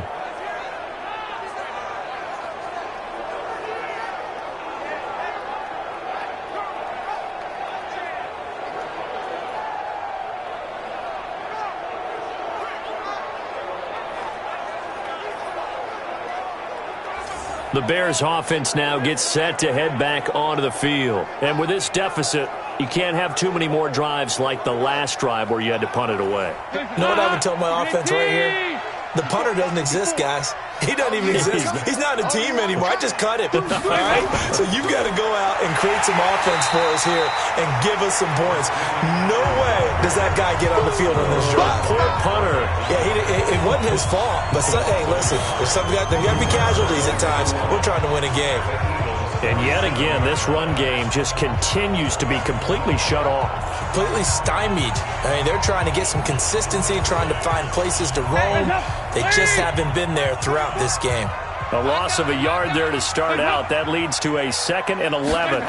The Bears offense now gets set to head back onto the field. And with this deficit, you can't have too many more drives like the last drive where you had to punt it away. You know what I would tell my offense right here? The punter doesn't exist, guys. He doesn't even exist. He's not a team anymore. I just cut him. All right? So you've got to go out and create some offense for us here and give us some points. No way does that guy get on the field on this drive. Poor punter. Yeah, it wasn't his fault. But, hey, listen, there's got to be casualties at times. We're trying to win a game. And yet again, this run game just continues to be completely shut off. Completely stymied. I mean, they're trying to get some consistency, trying to find places to roam. They just haven't been there throughout this game. A loss of a yard there to start out. That leads to a 2nd and 11.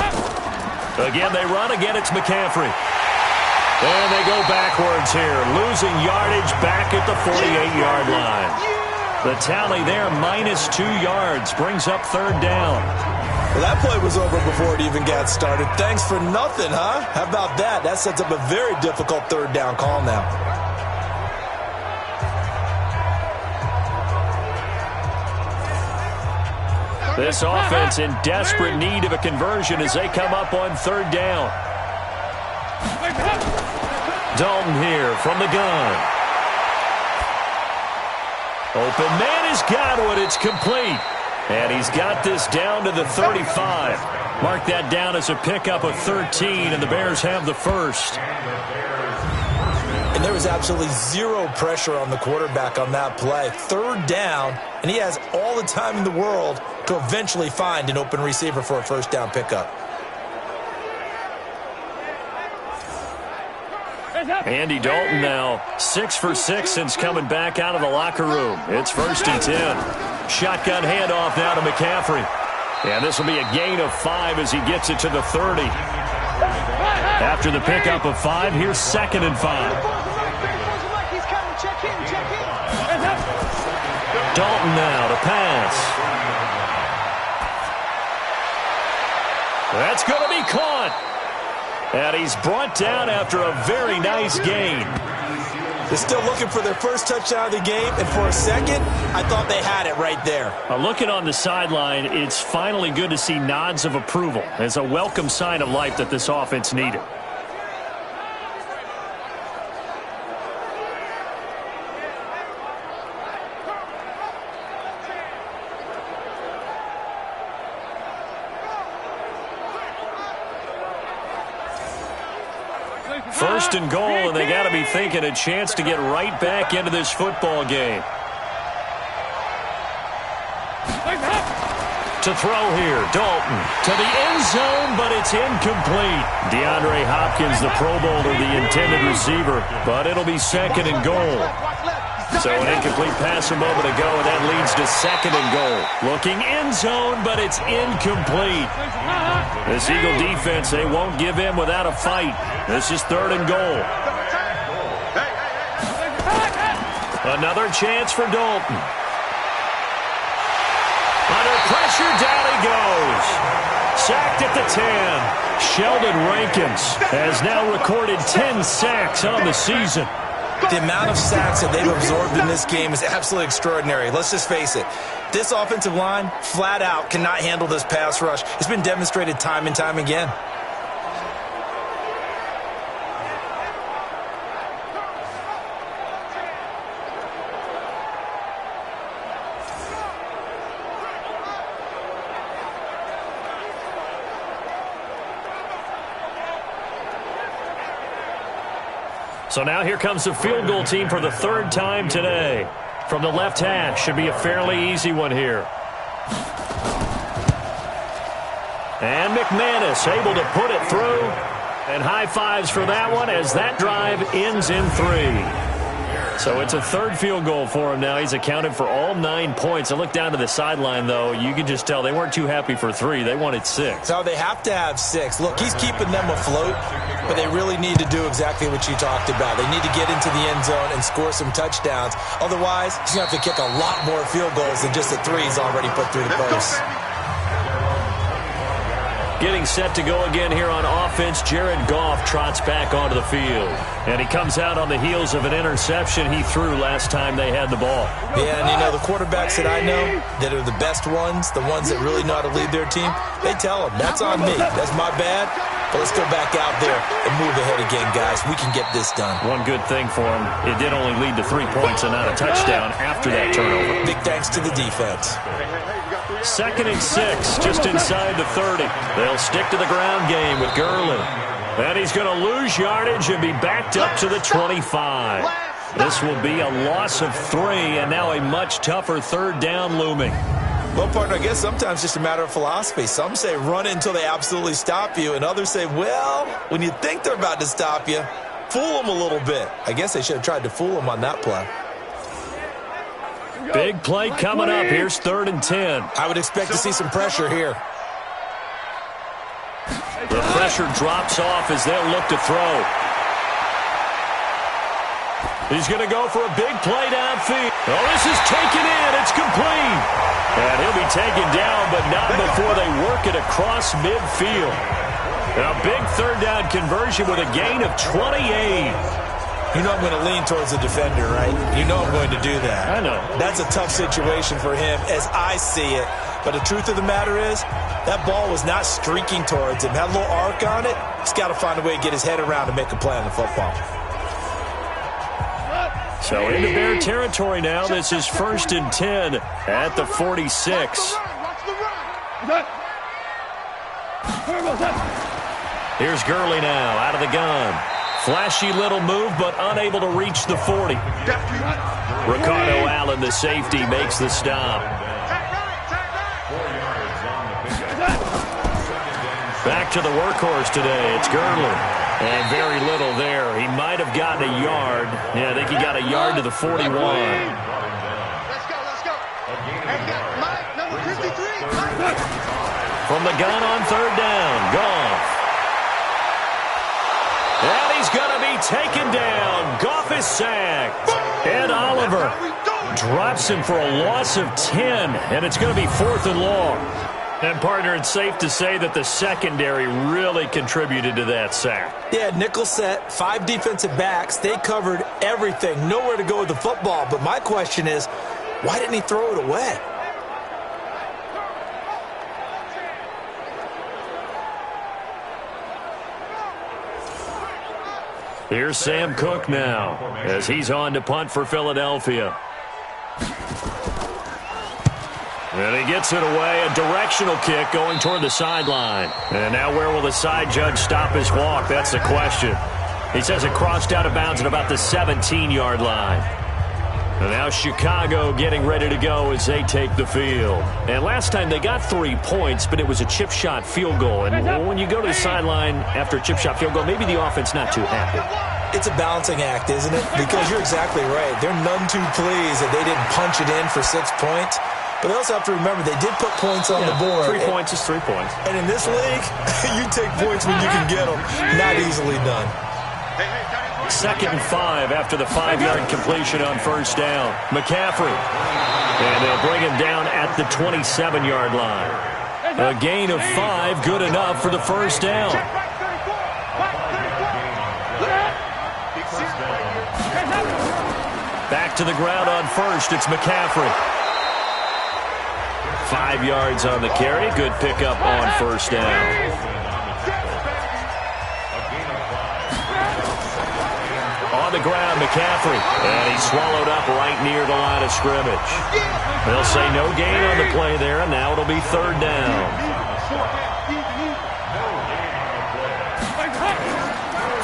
Again, they run. Again, it's McCaffrey. And they go backwards here, losing yardage back at the 48-yard line. The tally there, -2 yards, brings up 3rd down. Well, that play was over before it even got started. Thanks for nothing, huh? How about that? That sets up a very difficult 3rd down call now. This offense in desperate need of a conversion as they come up on 3rd down. Dalton here from the gun. Open man has got one. It's complete. And he's got this down to the 35. Mark that down as a pickup of 13, and the Bears have the first. And there was absolutely zero pressure on the quarterback on that play. 3rd down, and he has all the time in the world to eventually find an open receiver for a 1st down pickup. Andy Dalton now 6 for 6 since coming back out of the locker room. It's 1st and 10. Shotgun handoff now to McCaffrey. And this will be a gain of 5 as he gets it to the 30. After the pickup of 5, here's 2nd and 5. Dalton now to pass. That's going to be caught. And he's brought down after a very nice gain. They're still looking for their first touchdown of the game, and for a second, I thought they had it right there. Looking on the sideline, it's finally good to see nods of approval. It's a welcome sign of life that this offense needed. First and goal, and they got to be thinking a chance to get right back into this football game. To throw here, Dalton to the end zone, but it's incomplete. DeAndre Hopkins, the Pro Bowler, the intended receiver, but it'll be 2nd and goal. So an incomplete pass a moment ago, and that leads to 2nd and goal. Looking end zone, but it's incomplete. This Eagle defense, they won't give in without a fight. This is 3rd and goal. Another chance for Dalton. Under pressure, down he goes. Sacked at the 10. Sheldon Rankins has now recorded 10 sacks on the season. The amount of sacks that they've absorbed in this game is absolutely extraordinary. Let's just face it. This offensive line, flat out, cannot handle this pass rush. It's been demonstrated time and time again. So now here comes the field goal team for the 3rd time today. From the left hash, should be a fairly easy one here. And McManus able to put it through. And high fives for that one as that drive ends in 3. So it's a 3rd field goal for him now. He's accounted for all 9 points. I look down to the sideline, though. You can just tell they weren't too happy for 3. They wanted 6. No, they have to have 6. Look, he's keeping them afloat, but they really need to do exactly what you talked about. They need to get into the end zone and score some touchdowns. Otherwise, he's going to have to kick a lot more field goals than just the 3 he's already put through the post. Getting set to go again here on offense, Jared Goff trots back onto the field. And he comes out on the heels of an interception he threw last time they had the ball. Yeah, and you know, the quarterbacks that I know that are the best ones, the ones that really know how to lead their team, they tell them, that's on me. That's my bad. But let's go back out there and move ahead again, guys. We can get this done. One good thing for him, it did only lead to 3 points and not a touchdown after that turnover. Big thanks to the defense. 2nd and 6, just inside the 30. They'll stick to the ground game with Gurley. And he's going to lose yardage and be backed up to the 25. This will be a loss of 3, and now a much tougher 3rd down looming. Well, partner, I guess sometimes it's just a matter of philosophy. Some say run until they absolutely stop you, and others say, well, when you think they're about to stop you, fool them a little bit. I guess they should have tried to fool them on that play. Big play coming up. Here's 3rd and 10. I would expect to see some pressure here. The pressure drops off as they'll look to throw. He's going to go for a big play downfield. Oh, this is taken in. It's complete. And he'll be taken down, but not before they work it across midfield. A big 3rd down conversion with a gain of 28. You know I'm going to lean towards the defender, right? You know I'm going to do that. I know. That's a tough situation for him as I see it. But the truth of the matter is, that ball was not streaking towards him. Had a little arc on it. He's got to find a way to get his head around and make a play on the football. So into Bear territory now. This is 1st and 10 at the 46. Here's Gurley now out of the gun. Flashy little move, but unable to reach the 40. Ricardo Allen, the safety, makes the stop. Back to the workhorse today. It's Gurley. And very little there. He might have gotten a yard. Yeah, I think he got a yard to the 41. Let's go. And we got Mike, number 53. From the gun on 3rd down. Goff. And he's going to be taken down. Goff is sacked. And Oliver drops him for a loss of 10. And it's going to be 4th and long. And, partner, it's safe to say that the secondary really contributed to that sack. Yeah, nickel set, 5 defensive backs. They covered everything. Nowhere to go with the football. But my question is, why didn't he throw it away? Here's Sam Cook now as he's on to punt for Philadelphia. And he gets it away, a directional kick going toward the sideline. And now where will the side judge stop his walk? That's the question. He says it crossed out of bounds at about the 17-yard line. And now Chicago getting ready to go as they take the field. And last time they got 3 points, but it was a chip shot field goal. And when you go to the sideline after a chip shot field goal, maybe the offense not too happy. It's a balancing act, isn't it? Because you're exactly right. They're none too pleased that they didn't punch it in for 6 points. But they also have to remember they did put points on the board. 3 points is 3 points. And in this league, you take points when you can get them. Not easily done. 2nd and 5 after the 5-yard completion on 1st down. McCaffrey. And they'll bring him down at the 27-yard line. A gain of 5, good enough for the 1st down. Back to the ground on 1st. It's McCaffrey. 5 yards on the carry. Good pickup on 1st down. On the ground, McCaffrey. And he's swallowed up right near the line of scrimmage. They'll say no gain on the play there, and now it'll be 3rd down.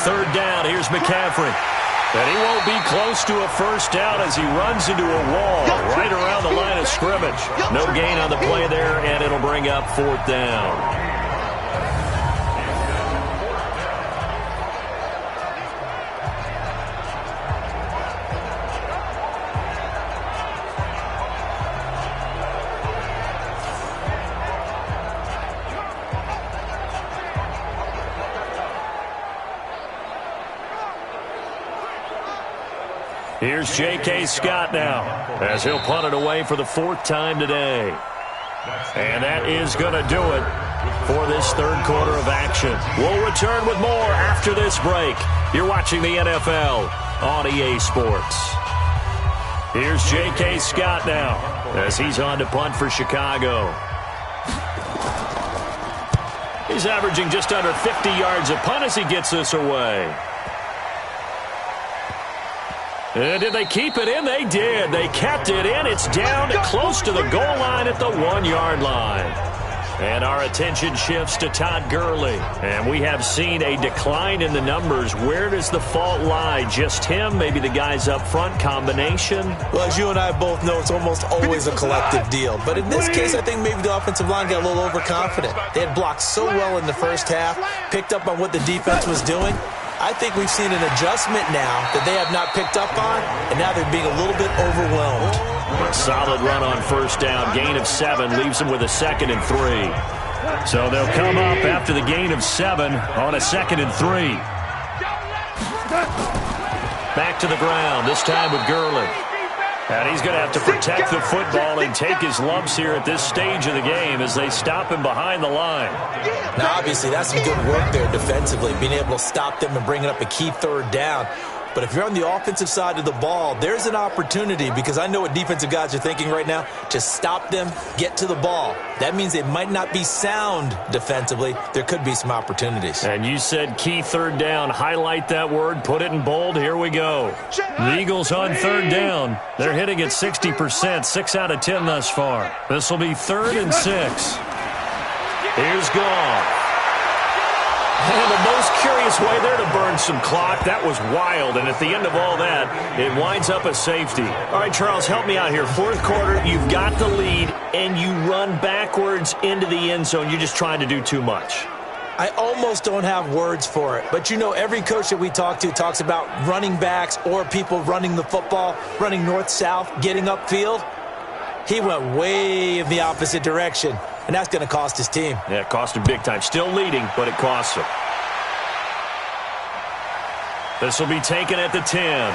3rd down, here's McCaffrey. And he won't be close to a 1st down as he runs into a wall right around the line of scrimmage. No gain on the play there, and it'll bring up 4th down. Here's J.K. Scott now as he'll punt it away for the 4th time today. And that is going to do it for this 3rd quarter of action. We'll return with more after this break. You're watching the NFL on EA Sports. Here's J.K. Scott now as he's on to punt for Chicago. He's averaging just under 50 yards a punt as he gets this away. And did they keep it in? They did. They kept it in. It's down close to the goal line at the 1-yard line. And our attention shifts to Todd Gurley. And we have seen a decline in the numbers. Where does the fault lie? Just him? Maybe the guys up front? Combination? Well, as you and I both know, it's almost always a collective deal. But in this case, I think maybe the offensive line got a little overconfident. They had blocked so well in the first half, picked up on what the defense was doing, I think we've seen an adjustment now that they have not picked up on, and now they're being a little bit overwhelmed. A solid run on first down. Gain of 7 leaves them with a 2nd and 3. So they'll come up after the gain of 7 on a 2nd and 3. Back to the ground, this time with Gurley. And he's going to have to protect the football and take his lumps here at this stage of the game as they stop him behind the line. Now, obviously, that's some good work there defensively, being able to stop them and bringing up a key third down. But if you're on the offensive side of the ball, there's an opportunity, because I know what defensive guys are thinking right now. Just stop them, get to the ball. That means they might not be sound defensively. There could be some opportunities. And you said key third down. Highlight that word. Put it in bold. Here we go. The Eagles on third down. They're hitting at 60%, 6 out of 10 thus far. This will be 3rd and 6. Here's Goff. And the most curious way there to burn some clock. That was wild. And at the end of all that, it winds up a safety. All right, Charles, help me out here. 4th quarter, you've got the lead, and you run backwards into the end zone. You're just trying to do too much. I almost don't have words for it. But, you know, every coach that we talk to talks about running backs or people running the football, running north-south, getting upfield. He went way in the opposite direction. And that's going to cost his team. Yeah, it cost him big time. Still leading, but it costs him. This will be taken at the 10.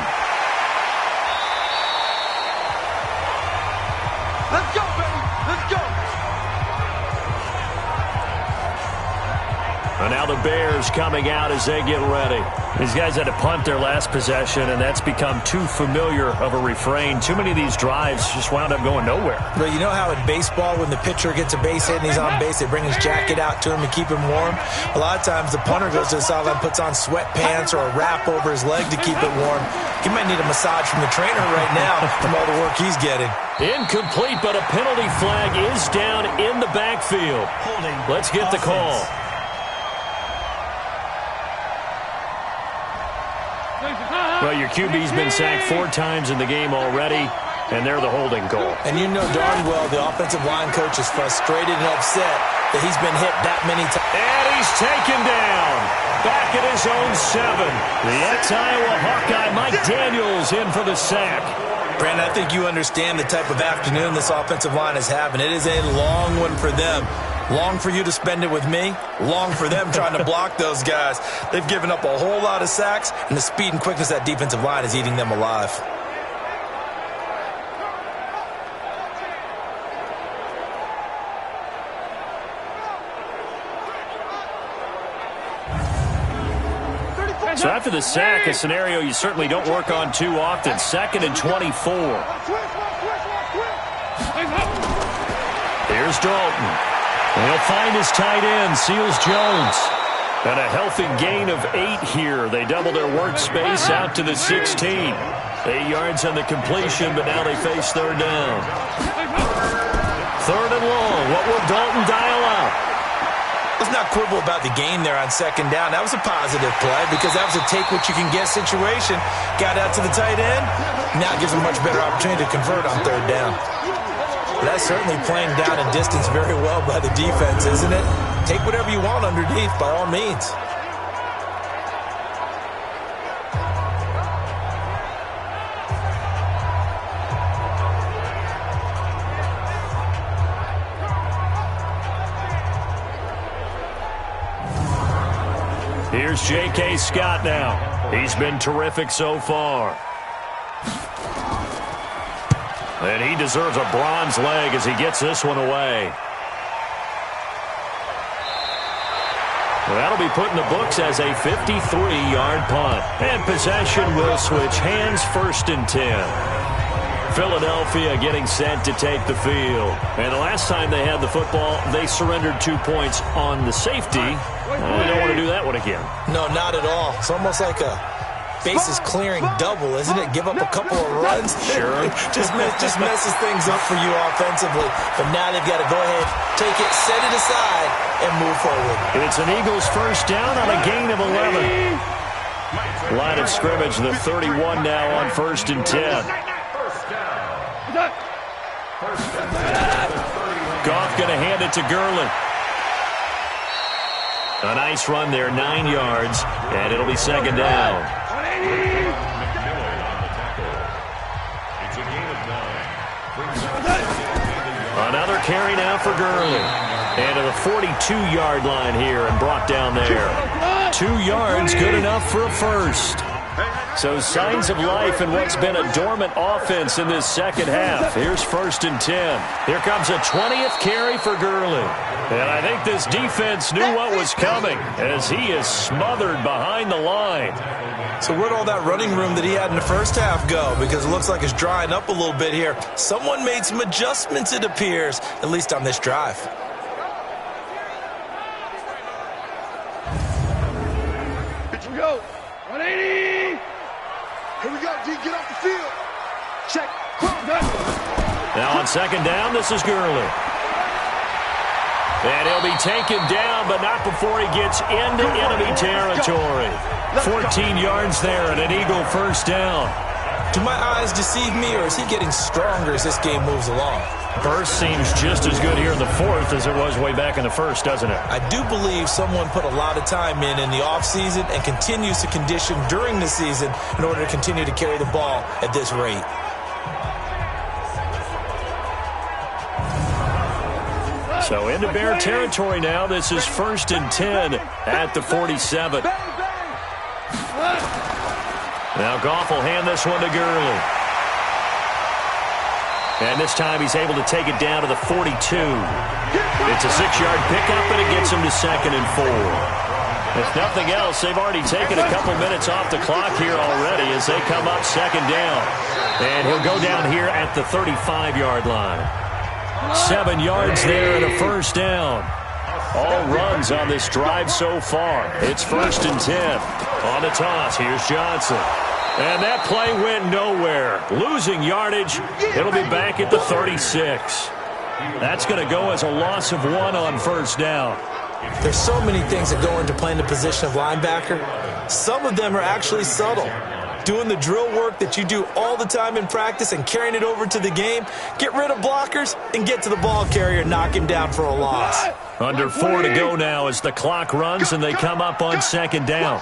Let's go, baby. Let's go. And now the Bears coming out as they get ready. These guys had to punt their last possession, and that's become too familiar of a refrain. Too many of these drives just wound up going nowhere. But you know how in baseball, when the pitcher gets a base hit and he's on base, they bring his jacket out to him to keep him warm? A lot of times the punter goes to the sideline, puts on sweatpants or a wrap over his leg to keep it warm. He might need a massage from the trainer right now from all the work he's getting. Incomplete, but a penalty flag is down in the backfield. Let's get the call. Well, your QB's been sacked 4 times in the game already, and they're the holding call. And you know darn well the offensive line coach is frustrated and upset that he's been hit that many times. And he's taken down. Back at his own 7. The ex-Iowa Hawkeye, Mike Daniels, in for the sack. Brandon, I think you understand the type of afternoon this offensive line is having. It is a long one for them. Long for you to spend it with me. Long for them trying to block those guys. They've given up a whole lot of sacks, and the speed and quickness of that defensive line is eating them alive. So after the sack, a scenario you certainly don't work on too often. 2nd and 24. Here's Dalton. He'll find his tight end, Seals Jones. And a healthy gain of 8 here. They double their workspace out to the 16. 8 yards on the completion, but now they face 3rd down. 3rd and long. What will Dalton dial up? Let's not quibble about the game there on 2nd down. That was a positive play because that was a take-what-you-can-get situation. Got out to the tight end. Now it gives them a much better opportunity to convert on 3rd down. That's certainly playing down in distance very well by the defense, isn't it? Take whatever you want underneath, by all means. Here's J.K. Scott now. He's been terrific so far. And he deserves a bronze leg as he gets this one away. Well, that'll be put in the books as a 53-yard punt. And possession will switch hands, 1st and 10. Philadelphia getting set to take the field. And the last time they had the football, they surrendered 2 points on the safety. Well, we don't want to do that one again. No, not at all. It's almost like a bases clearing double, isn't it? Give up a couple of runs. Sure. just messes things up for you offensively. But now they've got to go ahead, take it, set it aside, and move forward. It's an Eagles 1st down on a gain of 11. Line of scrimmage, the 31 now on 1st and 10. Goff going to hand it to Gurley. A nice run there, 9 yards, and it'll be second down. Another carry now for Gurley. And to the 42-yard line here and brought down there. 2 yards, good enough for a first. So signs of life in what's been a dormant offense in this second half. Here's 1st and 10. Here comes a 20th carry for Gurley. And I think this defense knew what was coming as he is smothered behind the line. So where'd all that running room that he had in the first half go? Because it looks like it's drying up a little bit here. Someone made some adjustments, it appears, at least on this drive. Here we go. 180. Here we go, D. Get off the field. Check. Now on second down, this is Gurley. And he'll be taken down, but not before he gets into enemy territory. 14 yards there and an Eagle first down. Do my eyes deceive me, or is he getting stronger as this game moves along? Burst seems just as good here in the fourth as it was way back in the first, doesn't it? I do believe someone put a lot of time in the offseason and continues to condition during the season in order to continue to carry the ball at this rate. So into Bear territory now. This is 1st and 10 at the 47. Now Goff will hand this one to Gurley. And this time he's able to take it down to the 42. It's a 6-yard pickup, and it gets him to 2nd and 4. If nothing else, they've already taken a couple minutes off the clock here already as they come up 2nd down. And he'll go down here at the 35-yard line. 7 yards there and a first down. All runs on this drive so far. It's 1st and 10. On the toss, here's Johnson. And that play went nowhere. Losing yardage. It'll be back at the 36. That's going to go as a loss of 1 on 1st down. There's so many things that go into playing the position of linebacker. Some of them are actually subtle. Doing the drill work that you do all the time in practice and carrying it over to the game. Get rid of blockers and get to the ball carrier and knock him down for a loss. Under 4 to go now as the clock runs and they come up on 2nd down.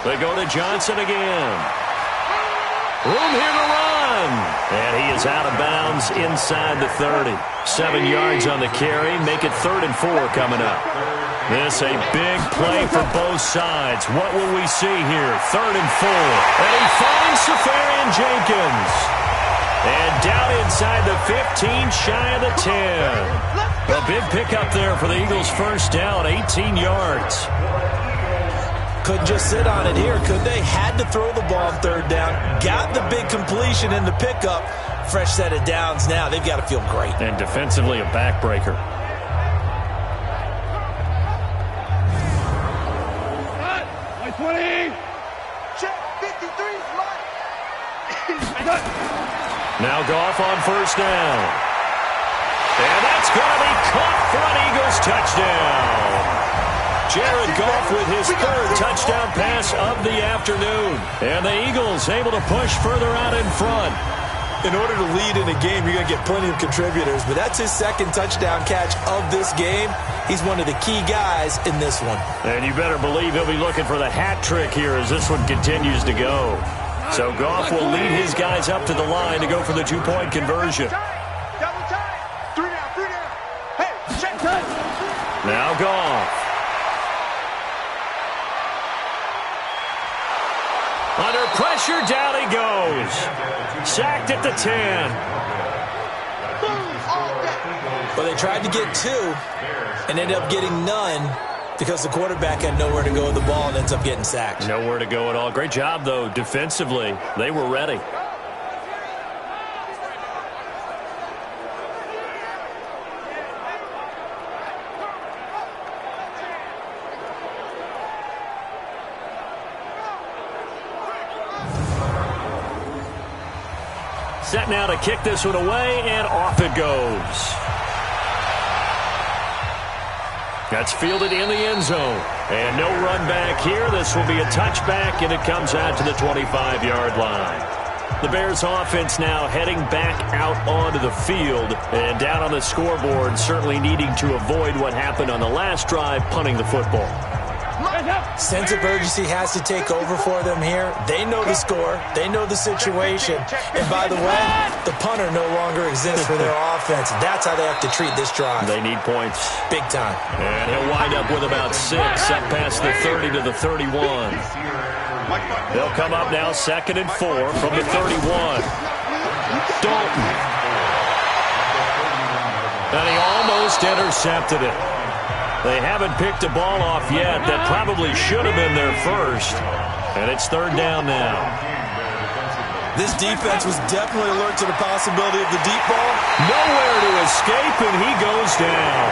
They go to Johnson again. Room here to run. And he is out of bounds inside the 30. 7 yards on the carry. Make it 3rd and 4 coming up. This a big play for both sides. What will we see here? 3rd and 4. And he finds Safarian Jenkins. And down inside the 15, shy of the 10. A big pickup there for the Eagles' first down, 18 yards. Couldn't just sit on it here, could they? Had to throw the ball on 3rd down. Got the big completion in the pickup. Fresh set of downs now. They've got to feel great. And defensively, a backbreaker. Now Goff on 1st down. And that's going to be caught for an Eagles touchdown. Jared Goff with his 3rd touchdown pass of the afternoon. And the Eagles able to push further out in front. In order to lead in a game, you're going to get plenty of contributors. But that's his 2nd touchdown catch of this game. He's one of the key guys in this one. And you better believe he'll be looking for the hat trick here as this one continues to go. So Goff will lead his guys up to the line to go for the 2-point conversion. Double time. 3 down. Hey, check time. Now Goff. Under pressure, down he goes. Sacked at the 10. Well, they tried to get 2 and ended up getting none because the quarterback had nowhere to go with the ball and ends up getting sacked. Nowhere to go at all. Great job, though, defensively. They were ready. Set now to kick this one away, and off it goes. That's fielded in the end zone. And no run back here. This will be a touchback, and it comes out to the 25-yard line. The Bears offense now heading back out onto the field and down on the scoreboard, certainly needing to avoid what happened on the last drive, punting the football. Sense of urgency has to take over for them here. They know the score. They know the situation. And by the way, the punter no longer exists for their offense. That's how they have to treat this drive. They need points. Big time. And he'll wind up with about 6, up past the 30 to the 31. They'll come up now 2nd and 4 from the 31. Dalton. And he almost intercepted it. They haven't picked a ball off yet. That probably should have been their first. And it's 3rd down now. This defense was definitely alert to the possibility of the deep ball. Nowhere to escape, and he goes down.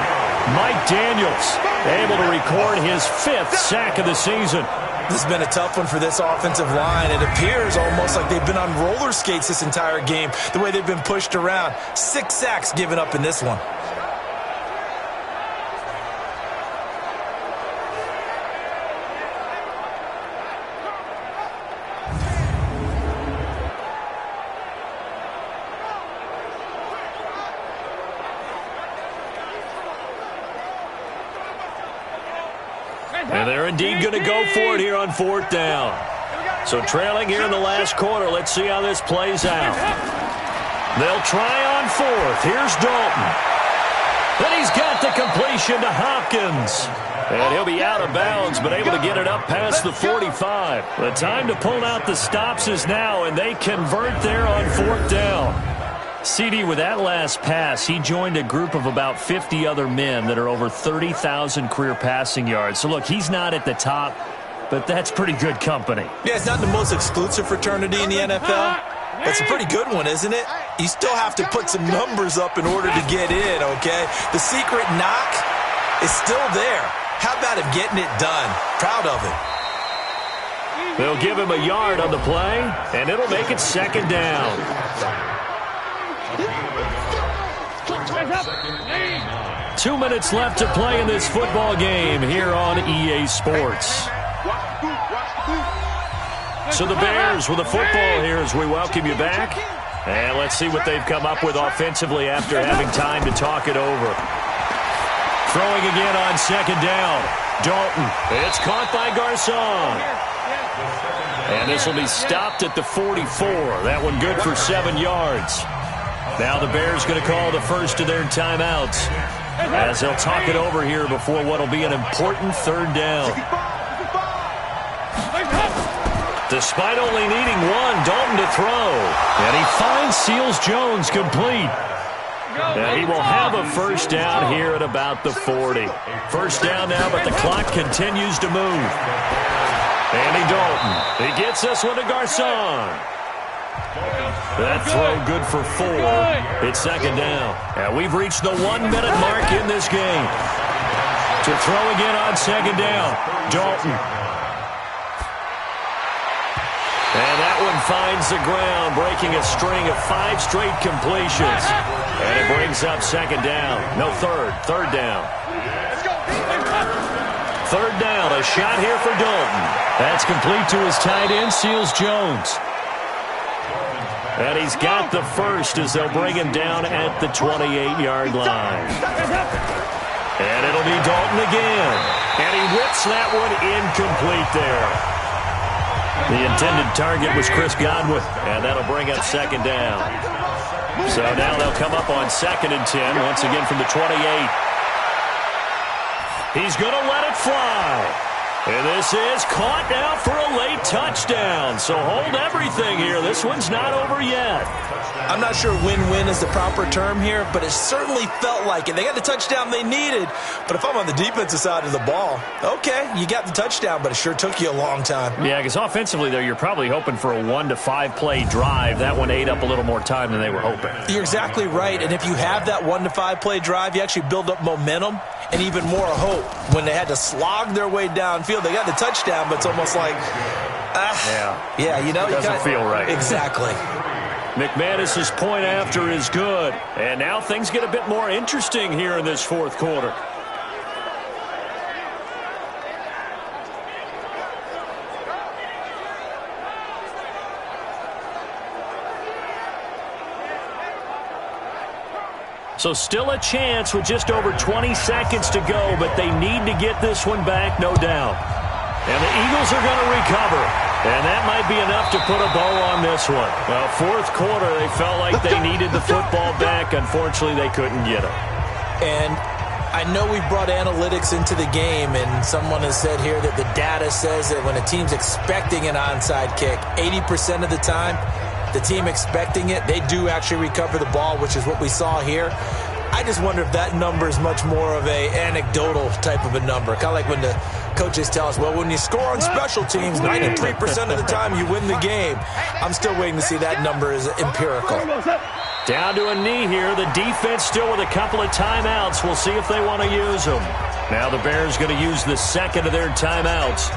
Mike Daniels able to record his 5th sack of the season. This has been a tough one for this offensive line. It appears almost like they've been on roller skates this entire game, the way they've been pushed around. 6 sacks given up in this one. And they're indeed going to go for it here on 4th down. So trailing here in the last quarter. Let's see how this plays out. They'll try on 4th. Here's Dalton. Then he's got the completion to Hopkins. And he'll be out of bounds, but able to get it up past the 45. The time to pull out the stops is now, and they convert there on 4th down. CD, with that last pass, he joined a group of about 50 other men that are over 30,000 career passing yards. So, look, he's not at the top, but that's pretty good company. Yeah, it's not the most exclusive fraternity in the NFL. It's a pretty good one, isn't it? You still have to put some numbers up in order to get in, okay? The secret knock is still there. How about him getting it done? Proud of him. They'll give him a yard on the play, and it'll make it 2nd down. 2 minutes left to play in this football game here on EA Sports. So the Bears with the football here as we welcome you back. And let's see what they've come up with offensively after having time to talk it over. Throwing again on 2nd down. Dalton. It's caught by Garcon. And this will be stopped at the 44. That one good for 7 yards. Now the Bears going to call the first of their timeouts as they'll talk it over here before what will be an important 3rd down. Despite only needing 1, Dalton to throw. And he finds Seals-Jones complete. And he will have a 1st down here at about the 40. 1st down now, but the clock continues to move. Andy Dalton. He gets this one to Garcon. That throw good for 4. It's 2nd down. And we've reached the 1-minute mark in this game. To throw again on 2nd down. Dalton. And that one finds the ground, breaking a string of 5 straight completions. And it brings up 2nd down. No, 3rd down. 3rd down, a shot here for Dalton. That's complete to his tight end, Seals-Jones. And he's got the first as they'll bring him down at the 28-yard line. And it'll be Dalton again. And he whips that one incomplete there. The intended target was Chris Godwin, and that'll bring up 2nd down. So now they'll come up on 2nd and 10, once again from the 28. He's going to let it fly. And this is caught now for a late touchdown. So hold everything here. This one's not over yet. I'm not sure win-win is the proper term here, but it certainly felt like it. They got the touchdown they needed, but if I'm on the defensive side of the ball, okay, you got the touchdown, but it sure took you a long time. Yeah, because offensively, though, you're probably hoping for a 1 to 5 play drive. That one ate up a little more time than they were hoping. You're exactly right, and if you have that 1 to 5 play drive, you actually build up momentum and even more hope. When they had to slog their way downfield, they got the touchdown, but it's almost like, you know, doesn't feel right. Exactly. McManus's point after is good. And now things get a bit more interesting here in this 4th quarter. So still a chance with just over 20 seconds to go, but they need to get this one back, no doubt. And the Eagles are going to recover. And that might be enough to put a bow on this one. Well, fourth quarter, they felt like they needed the football back. Unfortunately, they couldn't get it. And I know we brought analytics into the game, and someone has said here that the data says that when a team's expecting an onside kick, 80% of the time, the team expecting it, they do actually recover the ball, which is what we saw here. I just wonder if that number is much more of a anecdotal type of a number. Kind of like when the coaches tell us, well, when you score on special teams, 93% of the time you win the game. I'm still waiting to see that number is empirical. Down to a knee here. The defense still with a couple of timeouts. We'll see if they want to use them. Now the Bears going to use the second of their timeouts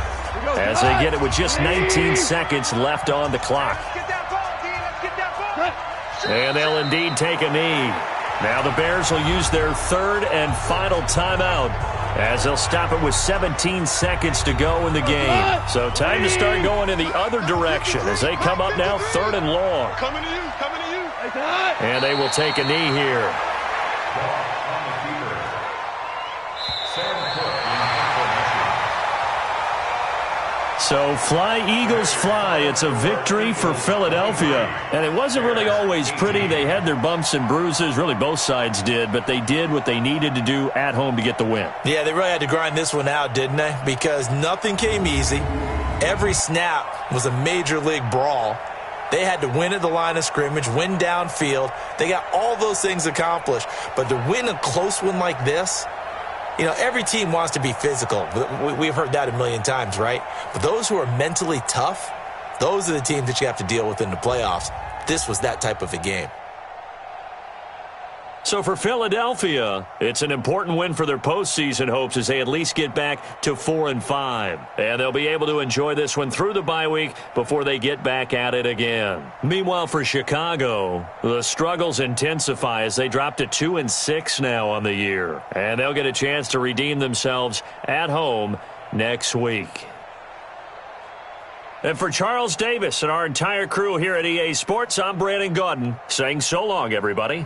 as they get it with just 19 seconds left on the clock. And they'll indeed take a knee. Now the Bears will use their third and final timeout as they'll stop it with 17 seconds to go in the game. So time to start going in the other direction as they come up now third and long. Coming to you. And they will take a knee here. So fly, Eagles, fly. It's a victory for Philadelphia. And it wasn't really always pretty. They had their bumps and bruises. Really, both sides did. But they did what they needed to do at home to get the win. Yeah, they really had to grind this one out, didn't they? Because nothing came easy. Every snap was a major league brawl. They had to win at the line of scrimmage, win downfield. They got all those things accomplished. But to win a close one like this, you know, every team wants to be physical. We've heard that a million times, right? But those who are mentally tough, those are the teams that you have to deal with in the playoffs. This was that type of a game. So for Philadelphia, it's an important win for their postseason hopes as they at least get back to 4-5. And they'll be able to enjoy this one through the bye week before they get back at it again. Meanwhile, for Chicago, the struggles intensify as they drop to 2-6 now on the year. And they'll get a chance to redeem themselves at home next week. And for Charles Davis and our entire crew here at EA Sports, I'm Brandon Gaudin saying so long, everybody.